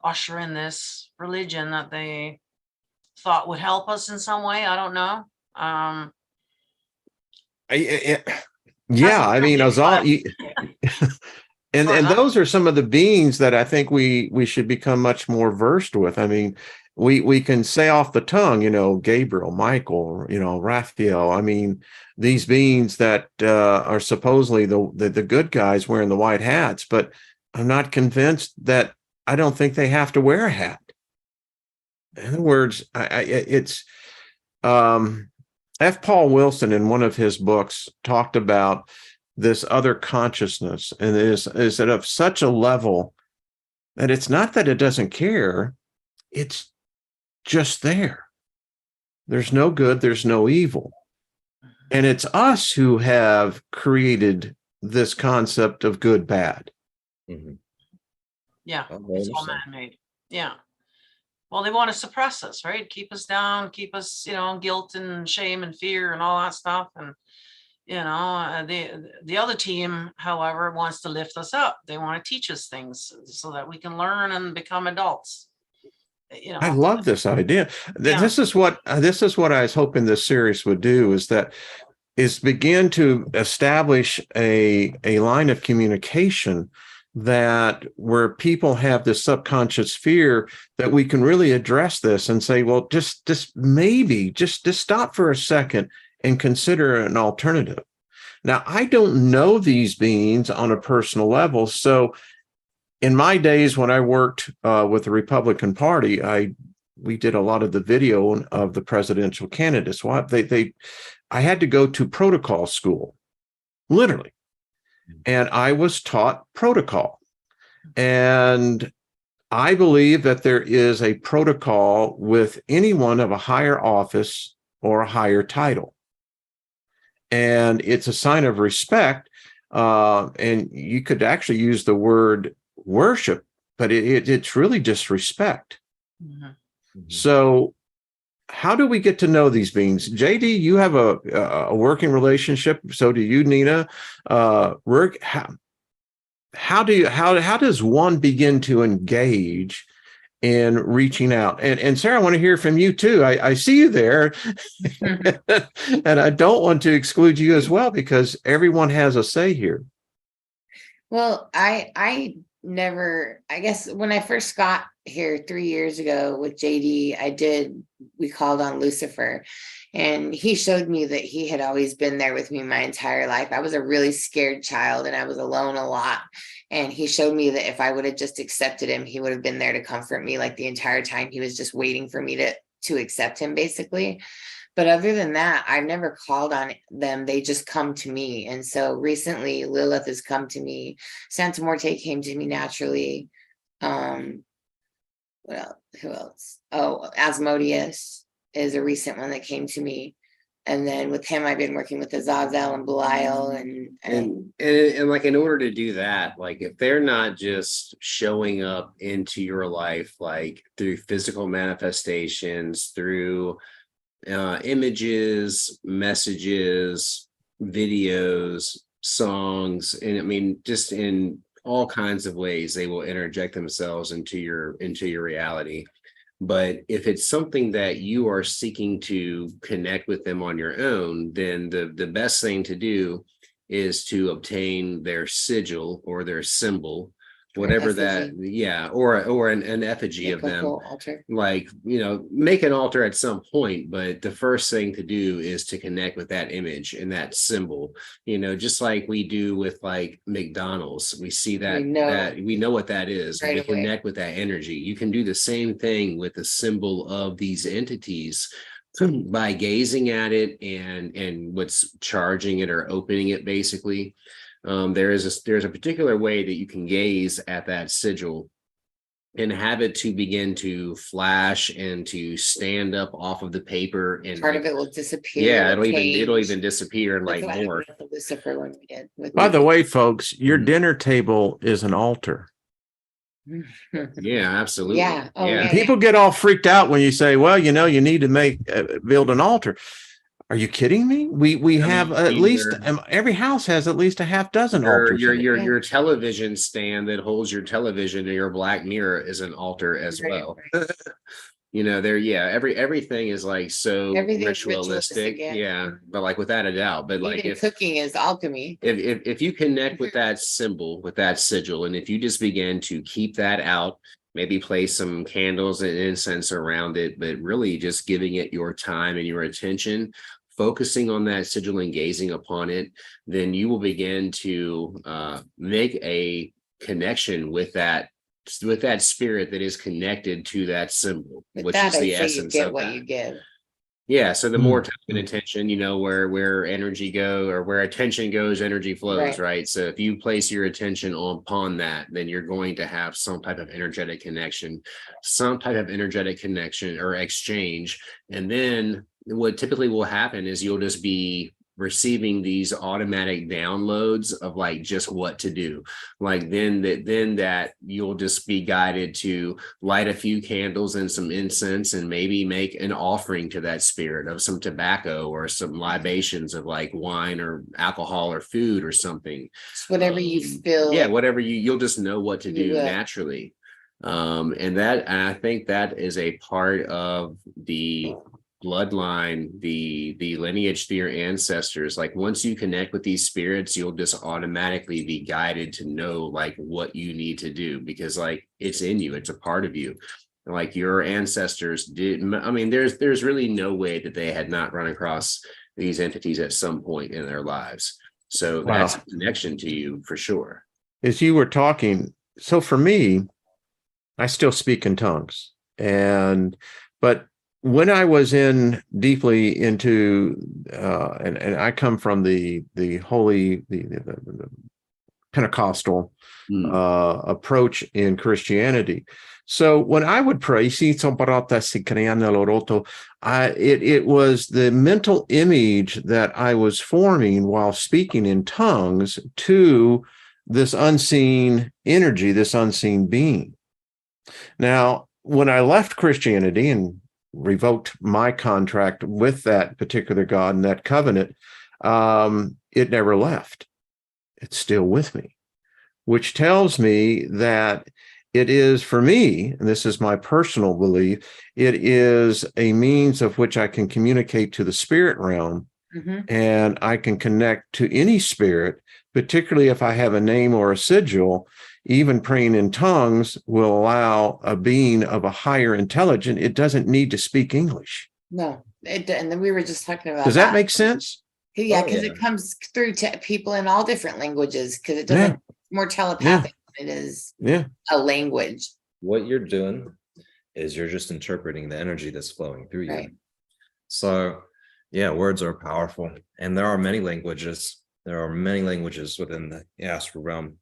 Speaker 2: usher in this religion that they thought would help us in some way. I don't know.
Speaker 1: Yeah, I mean, and those are some of the beings that I think we should become much more versed with. I mean, we can say off the tongue, Gabriel, Michael, Raphael. I mean, these beings that are supposedly the good guys wearing the white hats, but I'm not convinced that I don't think they have to wear a hat. In other words, it's F. Paul Wilson in one of his books talked about this other consciousness, and is at of such a level that it's not that it doesn't care, it's just there. There's no good, there's no evil. And it's us who have created this concept of good, bad.
Speaker 3: Mhm.
Speaker 2: Yeah,
Speaker 3: I
Speaker 2: it's all
Speaker 3: understand.
Speaker 2: man-made. Yeah. Well, they want to suppress us, right? Keep us down, keep us, guilt and shame and fear and all that stuff. And the other team, however, wants to lift us up. They want to teach us things so that we can learn and become adults.
Speaker 1: I love this idea.
Speaker 2: Yeah.
Speaker 1: This is what I was hoping this series would do, is begin to establish a line of communication that where people have this subconscious fear, that we can really address this and say, well, just stop for a second and consider an alternative. Now, I don't know these beings on a personal level. So in my days when I worked with the Republican Party, we did a lot of the video of the presidential candidates. I had to go to protocol school, literally. And I was taught protocol. And I believe that there is a protocol with anyone of a higher office or a higher title. And it's a sign of respect. And you could actually use the word worship, but it's really just respect.
Speaker 2: Mm-hmm.
Speaker 1: So how do we get to know these beings? JD, you have a working relationship. So do you, Nina. Ruric, how does one begin to engage in reaching out? And Sarah, I want to hear from you too. I see you there, and I don't want to exclude you as well, because everyone has a say here.
Speaker 6: Well, I guess when I first got here 3 years ago with JD, we called on Lucifer, and he showed me that he had always been there with me my entire life. I was a really scared child and I was alone a lot. And he showed me that if I would have just accepted him, he would have been there to comfort me like the entire time. He was just waiting for me to accept him, basically. But other than that, I've never called on them. They just come to me. And so recently Lilith has come to me. Santa Morte came to me naturally. Who else? Oh, Asmodeus is a recent one that came to me. And then with him, I've been working with Azazel and Belial
Speaker 5: And like, in order to do that, like, if they're not just showing up into your life, like through physical manifestations, through images, messages, videos, songs, and I mean, just in all kinds of ways, they will interject themselves into your reality. But if it's something that you are seeking to connect with them on your own, then the best thing to do is to obtain their sigil or their symbol, whatever that, or an effigy of them.
Speaker 6: Altar.
Speaker 5: Like, make an altar at some point, but the first thing to do is to connect with that image and that symbol, just like we do with like McDonald's. We see that we know what that is.
Speaker 6: Right,
Speaker 5: we connect with that energy. You can do the same thing with the symbol of these entities by gazing at it and what's charging it or opening it, basically. There's a particular way that you can gaze at that sigil and have it to begin to flash and to stand up off of the paper, and
Speaker 6: Part of it will disappear.
Speaker 5: Yeah, it'll even disappear and like more.
Speaker 6: Lucifer when we did.
Speaker 1: By the way, folks, your dinner table is an altar.
Speaker 5: Yeah, absolutely.
Speaker 6: Yeah. Oh,
Speaker 5: Yeah.
Speaker 6: yeah.
Speaker 1: People get all freaked out when you say, well, you know, you need to build an altar. Are you kidding me? We
Speaker 5: I
Speaker 1: have
Speaker 5: mean,
Speaker 1: at least
Speaker 5: your
Speaker 1: every house has at least a half dozen altars. in it.
Speaker 6: Yeah.
Speaker 5: your television stand that holds your television to your black mirror is an altar as
Speaker 6: Right,
Speaker 5: well. You know, everything is like so
Speaker 6: Everything's
Speaker 5: ritualistic.
Speaker 6: ritualistic, yeah.
Speaker 5: Yeah, but like without a doubt. But like
Speaker 6: Even
Speaker 5: if
Speaker 6: cooking is alchemy.
Speaker 5: if you connect with that symbol, with that sigil, and if you just begin to keep that out, maybe place some candles and incense around it, but really just giving it your time and your attention, focusing on that sigil and gazing upon it, then you will begin to make a connection with that spirit that is connected to that symbol,
Speaker 6: With
Speaker 5: which
Speaker 6: that,
Speaker 5: is
Speaker 6: I
Speaker 5: the
Speaker 6: say you
Speaker 5: essence
Speaker 6: get
Speaker 5: of
Speaker 6: what
Speaker 5: that.
Speaker 6: you give.
Speaker 5: Yeah, so the more time and
Speaker 1: Mm.
Speaker 5: attention, you know, where energy go, or where attention goes, energy flows,
Speaker 6: Right.
Speaker 5: right? So if you place your attention upon that, then you're going to have some type of energetic connection, or exchange. And then what typically will happen is you'll just be receiving these automatic downloads of like just what to do. Like then that you'll just be guided to light a few candles and some incense and maybe make an offering to that spirit of some tobacco or some libations of like wine or alcohol or food or something.
Speaker 6: It's whatever you feel.
Speaker 5: Yeah,
Speaker 6: like
Speaker 5: whatever you'll just know what to
Speaker 6: You
Speaker 5: do
Speaker 6: will.
Speaker 5: naturally. And I think that is a part of the bloodline, the lineage to your ancestors. Like once you connect with these spirits, you'll just automatically be guided to know like what you need to do, because like it's in you, it's a part of you. Like your ancestors did. I mean, there's really no way that they had not run across these entities at some point in their lives. So that's a connection to you for sure.
Speaker 1: As you were talking, so for me, I still speak in tongues, but when I was deeply into, and I come from the Pentecostal approach in Christianity. So when I would pray, it was the mental image that I was forming while speaking in tongues to this unseen energy, this unseen being. Now, when I left Christianity and revoked my contract with that particular God and that covenant, it never left. It's still with me, which tells me that it is, for me, and this is my personal belief, it is a means of which I can communicate to the spirit realm, and I can connect to any spirit, particularly if I have a name or a sigil. Even praying in tongues will allow a being of a higher intelligence. It doesn't need to speak English.
Speaker 6: No, and then we were just talking about
Speaker 1: Does that make sense?
Speaker 6: Yeah,
Speaker 3: Oh,
Speaker 6: because
Speaker 3: yeah.
Speaker 6: it comes through to people in all different languages, because it doesn't more telepathic than it is a language.
Speaker 3: What you're doing is you're just interpreting the energy that's flowing through you.
Speaker 6: Right.
Speaker 3: So yeah, words are powerful, and there are many languages. There are many languages within the astral realm.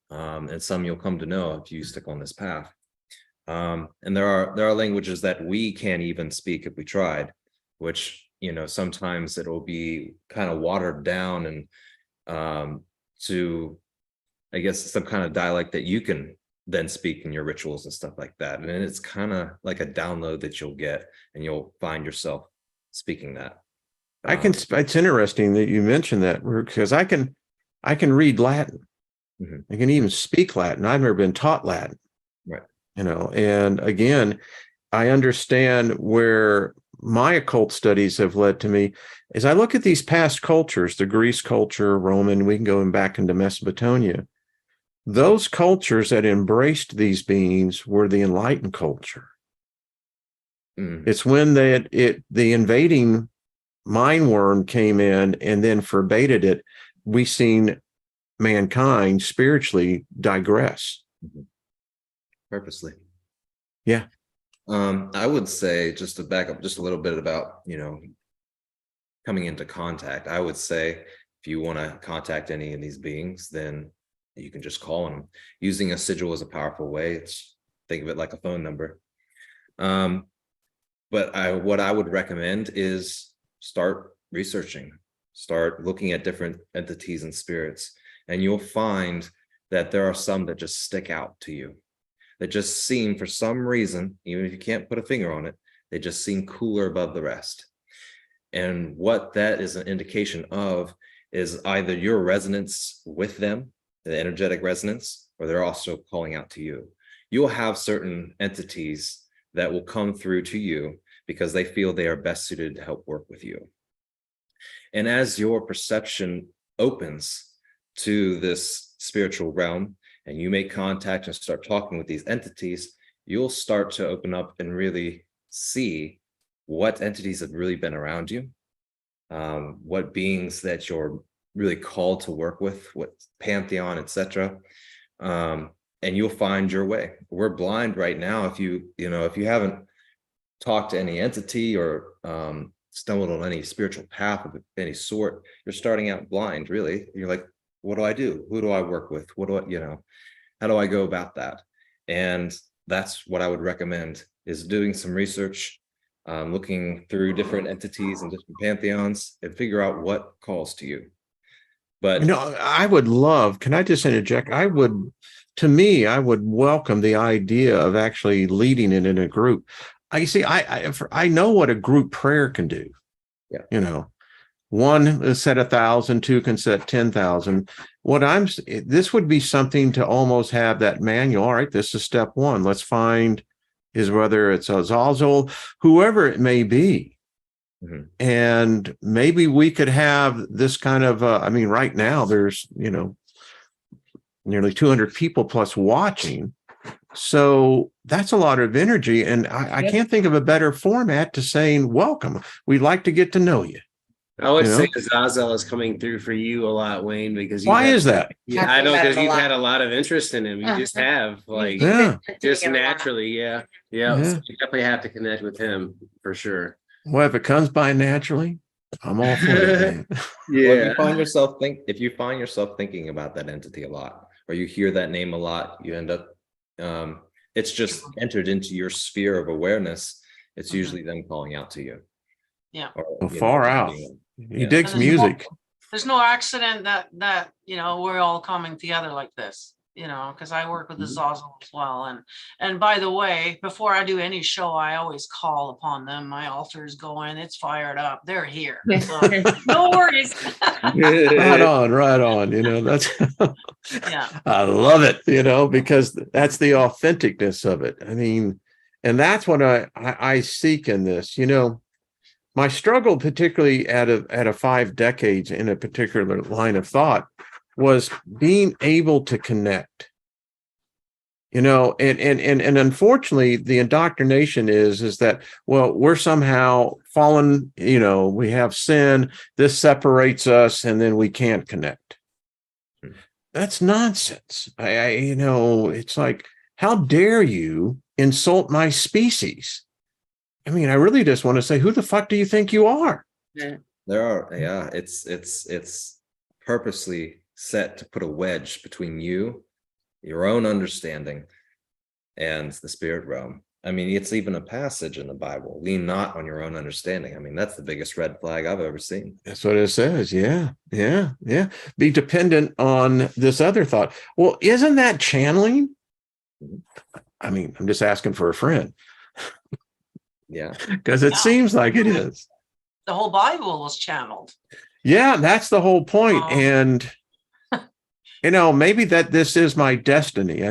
Speaker 3: And some you'll come to know if you stick on this path. And there are languages that we can't even speak if we tried, which, you know, sometimes it'll be kind of watered down and to, I guess, some kind of dialect that you can then speak in your rituals and stuff like that. And it's kind of like a download that you'll get, and you'll find yourself speaking that.
Speaker 1: It's interesting that you mentioned that, because I can read Latin. I can even speak Latin. I've never been taught Latin.
Speaker 3: Right.
Speaker 1: You know, and again, I understand where my occult studies have led to me. As I look at these past cultures, the Greece culture, Roman, we can go back into Mesopotamia. Those cultures that embraced these beings were the enlightened culture. It's when the invading mind worm came in and then forbade it, we seen mankind spiritually digress.
Speaker 3: Purposely.
Speaker 1: Yeah.
Speaker 3: I would say, just to back up just a little bit about, you know, coming into contact, I would say if you want to contact any of these beings, then you can just call them. Using a sigil is a powerful way. Think of it like a phone number. But what I would recommend is start researching, start looking at different entities and spirits, and you'll find that there are some that just stick out to you. that just seem, for some reason, even if you can't put a finger on it, they just seem cooler above the rest. And what that is an indication of is either your resonance with them, the energetic resonance, or they're also calling out to you. You'll have certain entities that will come through to you because they feel they are best suited to help work with you. And as your perception opens to this spiritual realm and you make contact and start talking with these entities, you'll start to open up and really see what entities have really been around you, what beings that you're really called to work with, what pantheon, etc. And you'll find your way. We're blind right now. If you haven't talked to any entity or stumbled on any spiritual path of any sort, you're starting out blind, really. You're like, what do I do? Who do I work with? What do I, how do I go about that? And that's what I would recommend, is doing some research, looking through different entities and different pantheons and figure out what calls to you. But
Speaker 1: I would love, can I just interject? I would welcome the idea of actually leading it in a group. I know what a group prayer can do.
Speaker 3: Yeah.
Speaker 1: One set 1,000, two can set 10,000. This would be something to almost have that manual. All right, this is step one. Let's find whether it's Azazel, whoever it may be.
Speaker 3: Mm-hmm.
Speaker 1: And maybe we could have this kind of, right now there's, nearly 200 people plus watching. So that's a lot of energy. And I can't think of a better format to saying, welcome. We'd like to get to know you.
Speaker 5: I would say Azazel is coming through for you a lot, Wayne, because
Speaker 1: why is that?
Speaker 5: Yeah, I know, because you've had a lot of interest in him. You just have, just naturally. Yeah. So you definitely have to connect with him for sure.
Speaker 1: Well, if it comes by naturally, I'm all for it, man.
Speaker 3: Yeah. Well, if you find yourself thinking about that entity a lot, or you hear that name a lot, you end up, it's just entered into your sphere of awareness. It's usually them calling out to you.
Speaker 2: Yeah.
Speaker 1: Or, far out. He digs music.
Speaker 2: There's no accident that we're all coming together like this, because I work with the Zazel as well. And by the way, before I do any show, I always call upon them. My altar is going, it's fired up. They're here. So, no worries.
Speaker 1: Right on. That's
Speaker 2: yeah.
Speaker 1: I love it, because that's the authenticness of it. And that's what I seek in this, My struggle, particularly at a 5 decades in a particular line of thought, was being able to connect. And unfortunately, the indoctrination is that, well, we're somehow fallen, we have sin, this separates us, and then we can't connect. That's nonsense. It's like, how dare you insult my species? I really just want to say, who the fuck do you think you are?
Speaker 3: Yeah. It's purposely set to put a wedge between you, your own understanding, and the spirit realm. It's even a passage in the Bible, lean not on your own understanding. That's the biggest red flag I've ever seen.
Speaker 1: That's what it says. Yeah. Be dependent on this other thought. Well, isn't that channeling? I'm just asking for a friend.
Speaker 3: Yeah.
Speaker 1: Because it seems like it is.
Speaker 2: The whole Bible was channeled.
Speaker 1: Yeah, that's the whole point. And, maybe that this is my destiny.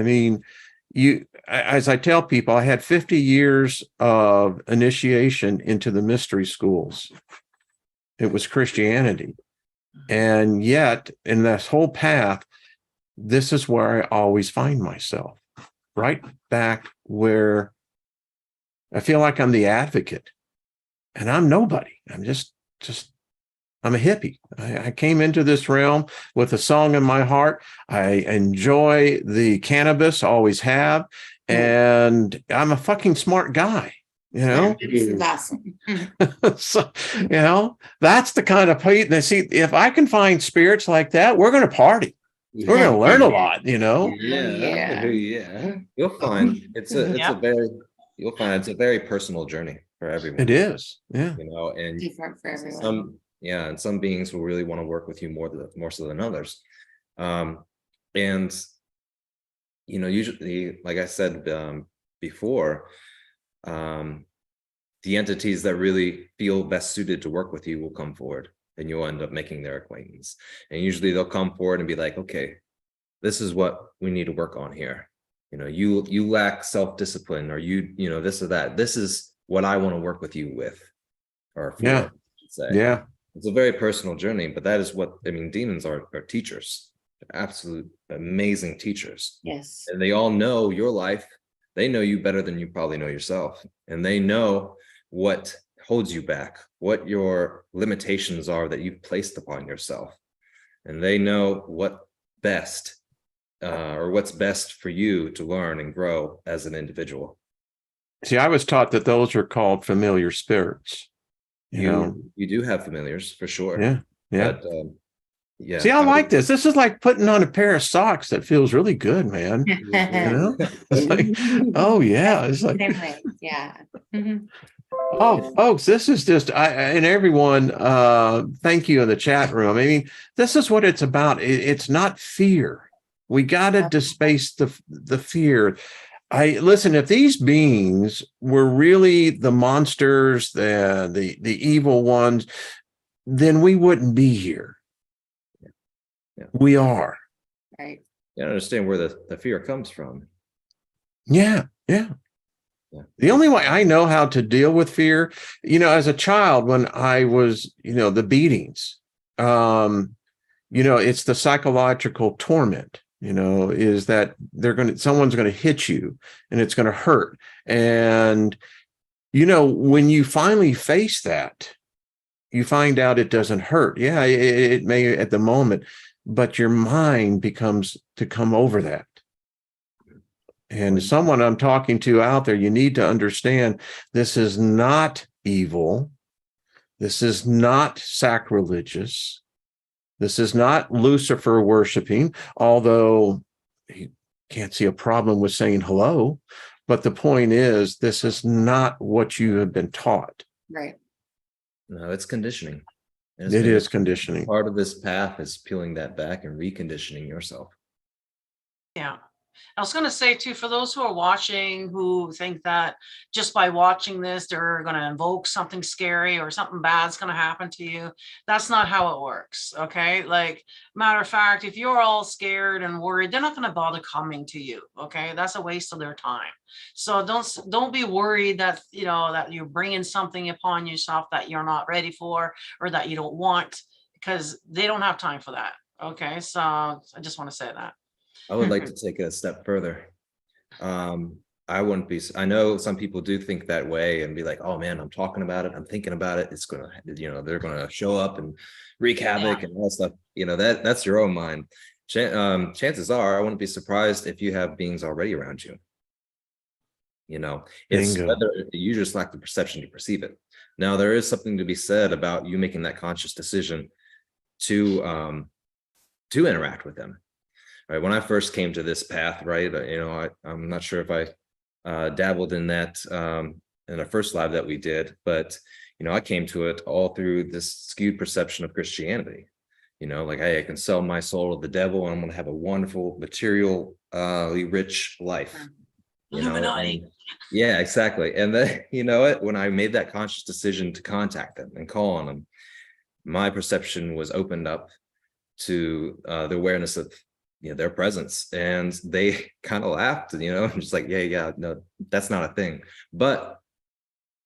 Speaker 1: As I tell people, I had 50 years of initiation into the mystery schools. It was Christianity. And yet, in this whole path, this is where I always find myself. Right back where I feel like I'm the advocate, and I'm nobody. I'm just I'm a hippie. I came into this realm with a song in my heart. I enjoy the cannabis, always have, and I'm a fucking smart guy.
Speaker 6: This is awesome.
Speaker 1: So, that's the kind of people. See, if I can find spirits like that, we're going to party. We're going to learn a lot.
Speaker 3: Yeah. You'll find it's a very personal journey for everyone.
Speaker 1: It is, yeah.
Speaker 6: And different for everyone.
Speaker 3: Some beings will really want to work with you more so than others. And usually, like I said before, the entities that really feel best suited to work with you will come forward, and you'll end up making their acquaintance. And usually they'll come forward and be like, okay, this is what we need to work on here. You lack self-discipline, or this or that. This is what I want to work with you with, or for,
Speaker 1: Yeah.
Speaker 3: I should say.
Speaker 1: Yeah.
Speaker 3: It's a very personal journey, but that is what, demons are teachers, absolute amazing teachers.
Speaker 6: Yes.
Speaker 3: And they all know your life. They know you better than you probably know yourself. And they know what holds you back, what your limitations are that you've placed upon yourself. And they know what's best for you to learn and grow as an individual.
Speaker 1: See, I was taught that those are called familiar spirits.
Speaker 3: You do have familiars for sure.
Speaker 1: Yeah. Yeah.
Speaker 3: But, yeah.
Speaker 1: See, I like this. This is like putting on a pair of socks that feels really good, man. It's like, oh yeah. It's like,
Speaker 6: Same way. Yeah. Mhm.
Speaker 1: oh, folks, this is just, and everyone, thank you in the chat room. I mean, this is what it's about. It's not fear. We got to displace the fear. Listen, if these beings were really the monsters, the evil ones, then we wouldn't be here.
Speaker 3: Yeah.
Speaker 1: We are.
Speaker 6: Right.
Speaker 3: You understand where the fear comes from.
Speaker 1: Yeah. Yeah.
Speaker 3: Yeah.
Speaker 1: The only way I know how to deal with fear, as a child, when I was, the beatings, it's the psychological torment, is that someone's going to hit you and it's going to hurt. And, when you finally face that, you find out it doesn't hurt. Yeah, it may at the moment, but your mind becomes to come over that. And someone I'm talking to out there, you need to understand this is not evil. This is not sacrilegious. This is not Lucifer worshiping, although he can't see a problem with saying hello. But the point is, this is not what you have been taught.
Speaker 6: Right.
Speaker 3: No, it's conditioning.
Speaker 1: It is conditioning.
Speaker 3: Part of this path is peeling that back and reconditioning yourself.
Speaker 2: Yeah. I was going to say too, for those who are watching, who think that just by watching this, they're going to invoke something scary or something bad's going to happen to you. That's not how it works. Okay. Like, matter of fact, if you're all scared and worried, they're not going to bother coming to you. Okay. That's a waste of their time. So don't be worried that, that you're bringing something upon yourself that you're not ready for, or that you don't want, because they don't have time for that. Okay. So I just want to say that.
Speaker 3: I would like to take it a step further. I know some people do think that way and be like, oh man, I'm talking about it, I'm thinking about it, it's gonna, they're gonna show up and wreak havoc and all that stuff. That's your own mind. Chances are, I wouldn't be surprised if you have beings already around you. It's
Speaker 1: Bingo.
Speaker 3: whether you just lack the perception to perceive it. Now, there is something to be said about you making that conscious decision to interact with them. Right. When I first came to this path, right, I'm not sure if I dabbled in that in the first live that we did, but I came to it all through this skewed perception of Christianity. Like, hey, I can sell my soul to the devil and I'm going to have a wonderful, materially rich life.
Speaker 2: Illuminati.
Speaker 3: Yeah, exactly. And then, when I made that conscious decision to contact them and call on them, my perception was opened up to the awareness of their presence, and they kind of laughed, just like, yeah, no, that's not a thing. But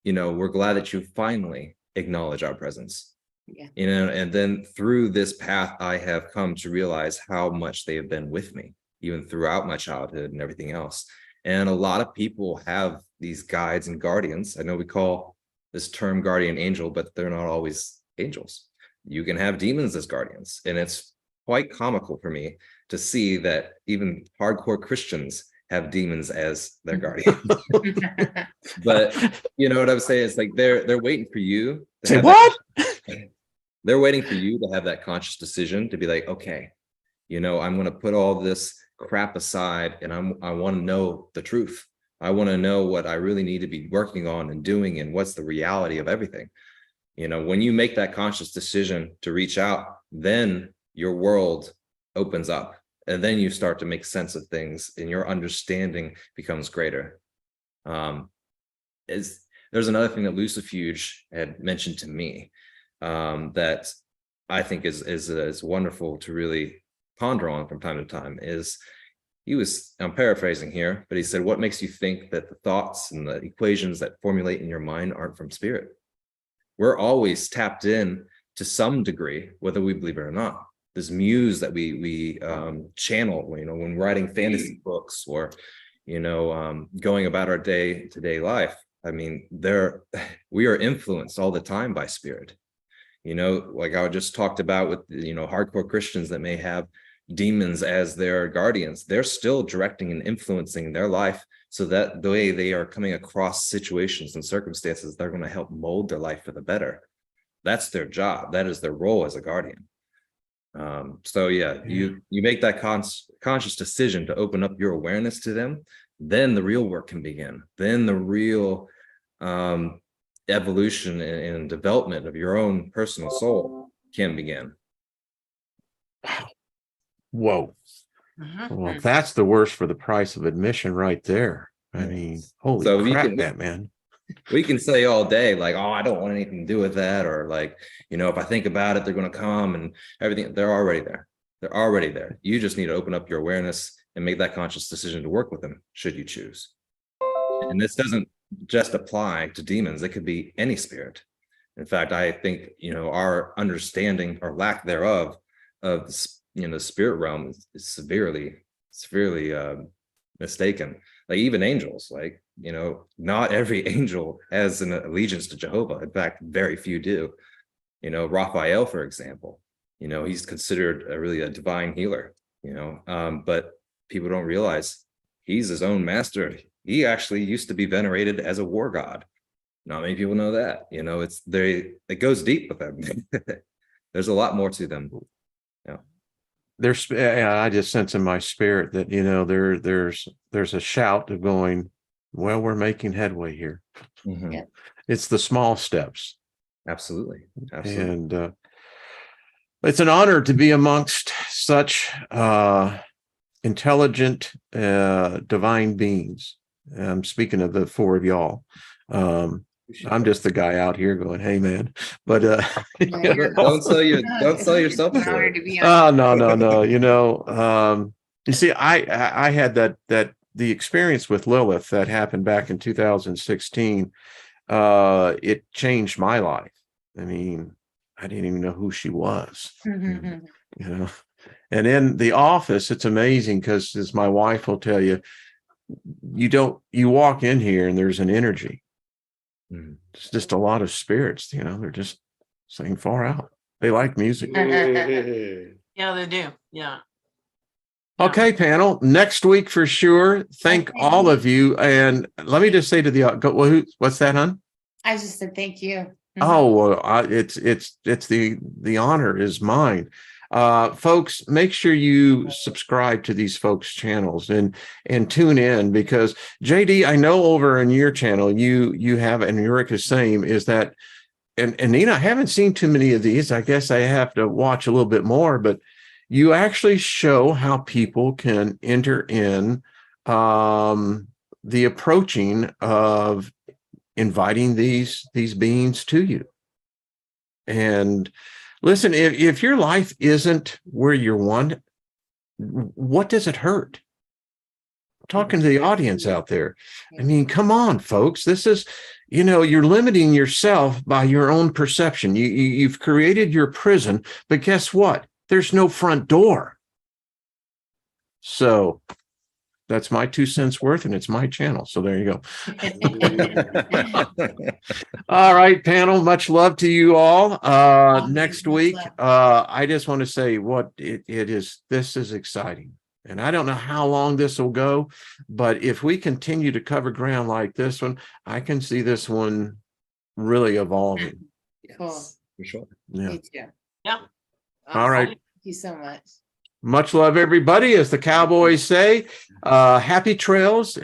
Speaker 3: we're glad that you finally acknowledge our presence.
Speaker 6: Yeah.
Speaker 3: And then through this path, I have come to realize how much they have been with me, even throughout my childhood and everything else. And a lot of people have these guides and guardians. I know we call this term guardian angel, but they're not always angels. You can have demons as guardians, and it's quite comical for me to see that even hardcore Christians have demons as their guardians. But what I'm saying is, like, they're waiting for you to
Speaker 1: Say
Speaker 3: have
Speaker 1: what?
Speaker 3: they're waiting for you to have that conscious decision to be like, okay, I'm going to put all this crap aside, and I want to know the truth. I want to know what I really need to be working on and doing, and what's the reality of everything. When you make that conscious decision to reach out, then your world opens up and then you start to make sense of things, and your understanding becomes greater. There's another thing that Lucifuge had mentioned to me, that I think is wonderful to really ponder on from time to time. I'm paraphrasing here, but he said, what makes you think that the thoughts and the equations that formulate in your mind aren't from spirit? We're always tapped in to some degree, whether we believe it or not. This muse that we channel, when writing fantasy books, or going about our day-to-day life. I mean, we are influenced all the time by spirit. Like I just talked about with hardcore Christians that may have demons as their guardians. They're still directing and influencing their life, so that the way they are coming across situations and circumstances, they're going to help mold their life for the better. That's their job. That is their role as a guardian. So yeah, you make that conscious decision to open up your awareness to them, then the real work can begin. Then the real evolution and development of your own personal soul can begin.
Speaker 1: Whoa.
Speaker 2: Mhm.
Speaker 1: Well, that's the worst for the price of admission right there. I mean, holy
Speaker 3: So you
Speaker 1: crap,
Speaker 3: can-
Speaker 1: that man.
Speaker 3: We can say all day, like, oh, I don't want anything to do with that, or like, if I think about it, they're going to come and everything. They're already there. They're already there. You just need to open up your awareness and make that conscious decision to work with them, should you choose. And this doesn't just apply to demons. It could be any spirit. In fact, I think, our understanding or lack thereof of the spirit realm is severely mistaken. Like even angels, like, not every angel has an allegiance to Jehovah. In fact, very few do. Raphael, for example, he's considered a divine healer, but people don't realize he's his own master. He actually used to be venerated as a war god. Not many people know that. It goes deep with them. There's a lot more to them.
Speaker 1: I just sense in my spirit that there's a shout of going, well, we're making headway here.
Speaker 3: Mhm.
Speaker 6: Yeah.
Speaker 1: It's the small steps.
Speaker 3: Absolutely.
Speaker 1: And it's an honor to be amongst such intelligent divine beings. I'm speaking of the four of y'all. I'm just the guy out here going, hey man, but
Speaker 3: Don't sell yourself
Speaker 6: It's an
Speaker 3: short.
Speaker 6: honor to be on.
Speaker 1: no. You see, I had that the experience with Lilith that happened back in 2016. It changed my life. I mean, I didn't even know who she was. And in the office, it's amazing because, as my wife will tell you, you walk in here and there's an energy. It's just a lot of spirits, they're just saying far out. They like music.
Speaker 2: Yeah, they do. Yeah.
Speaker 1: Okay, panel. Next week for sure. Thank
Speaker 6: Okay.
Speaker 1: all of you. And let me just say to what's that, hon?
Speaker 6: I just said thank you.
Speaker 1: Oh, well, it's the honor is mine. Folks, make sure you subscribe to these folks' channels and tune in, because JD, I know over in your channel you have, and Ruric is saying, is that, and Nina, I haven't seen too many of these. I guess I have to watch a little bit more, but you actually show how people can enter in the approaching of inviting these beings to you. And listen, if your life isn't where you want, what does it hurt? Talking to the audience out there. I mean, come on, folks. This is, you're limiting yourself by your own perception. You've created your prison, but guess what? There's no front door. So that's my 2 cents worth, and it's my channel. So there you go. All right, panel. Much love to you all. Next week, I just want to say what it is. This is exciting. And I don't know how long this will go, but if we continue to cover ground like this one, I can see this one really evolving.
Speaker 6: Cool.
Speaker 3: For sure.
Speaker 1: Yeah.
Speaker 6: Me too.
Speaker 2: Yeah.
Speaker 1: All right.
Speaker 6: Thank you so much.
Speaker 1: Much love, everybody. As the cowboys say, happy trails.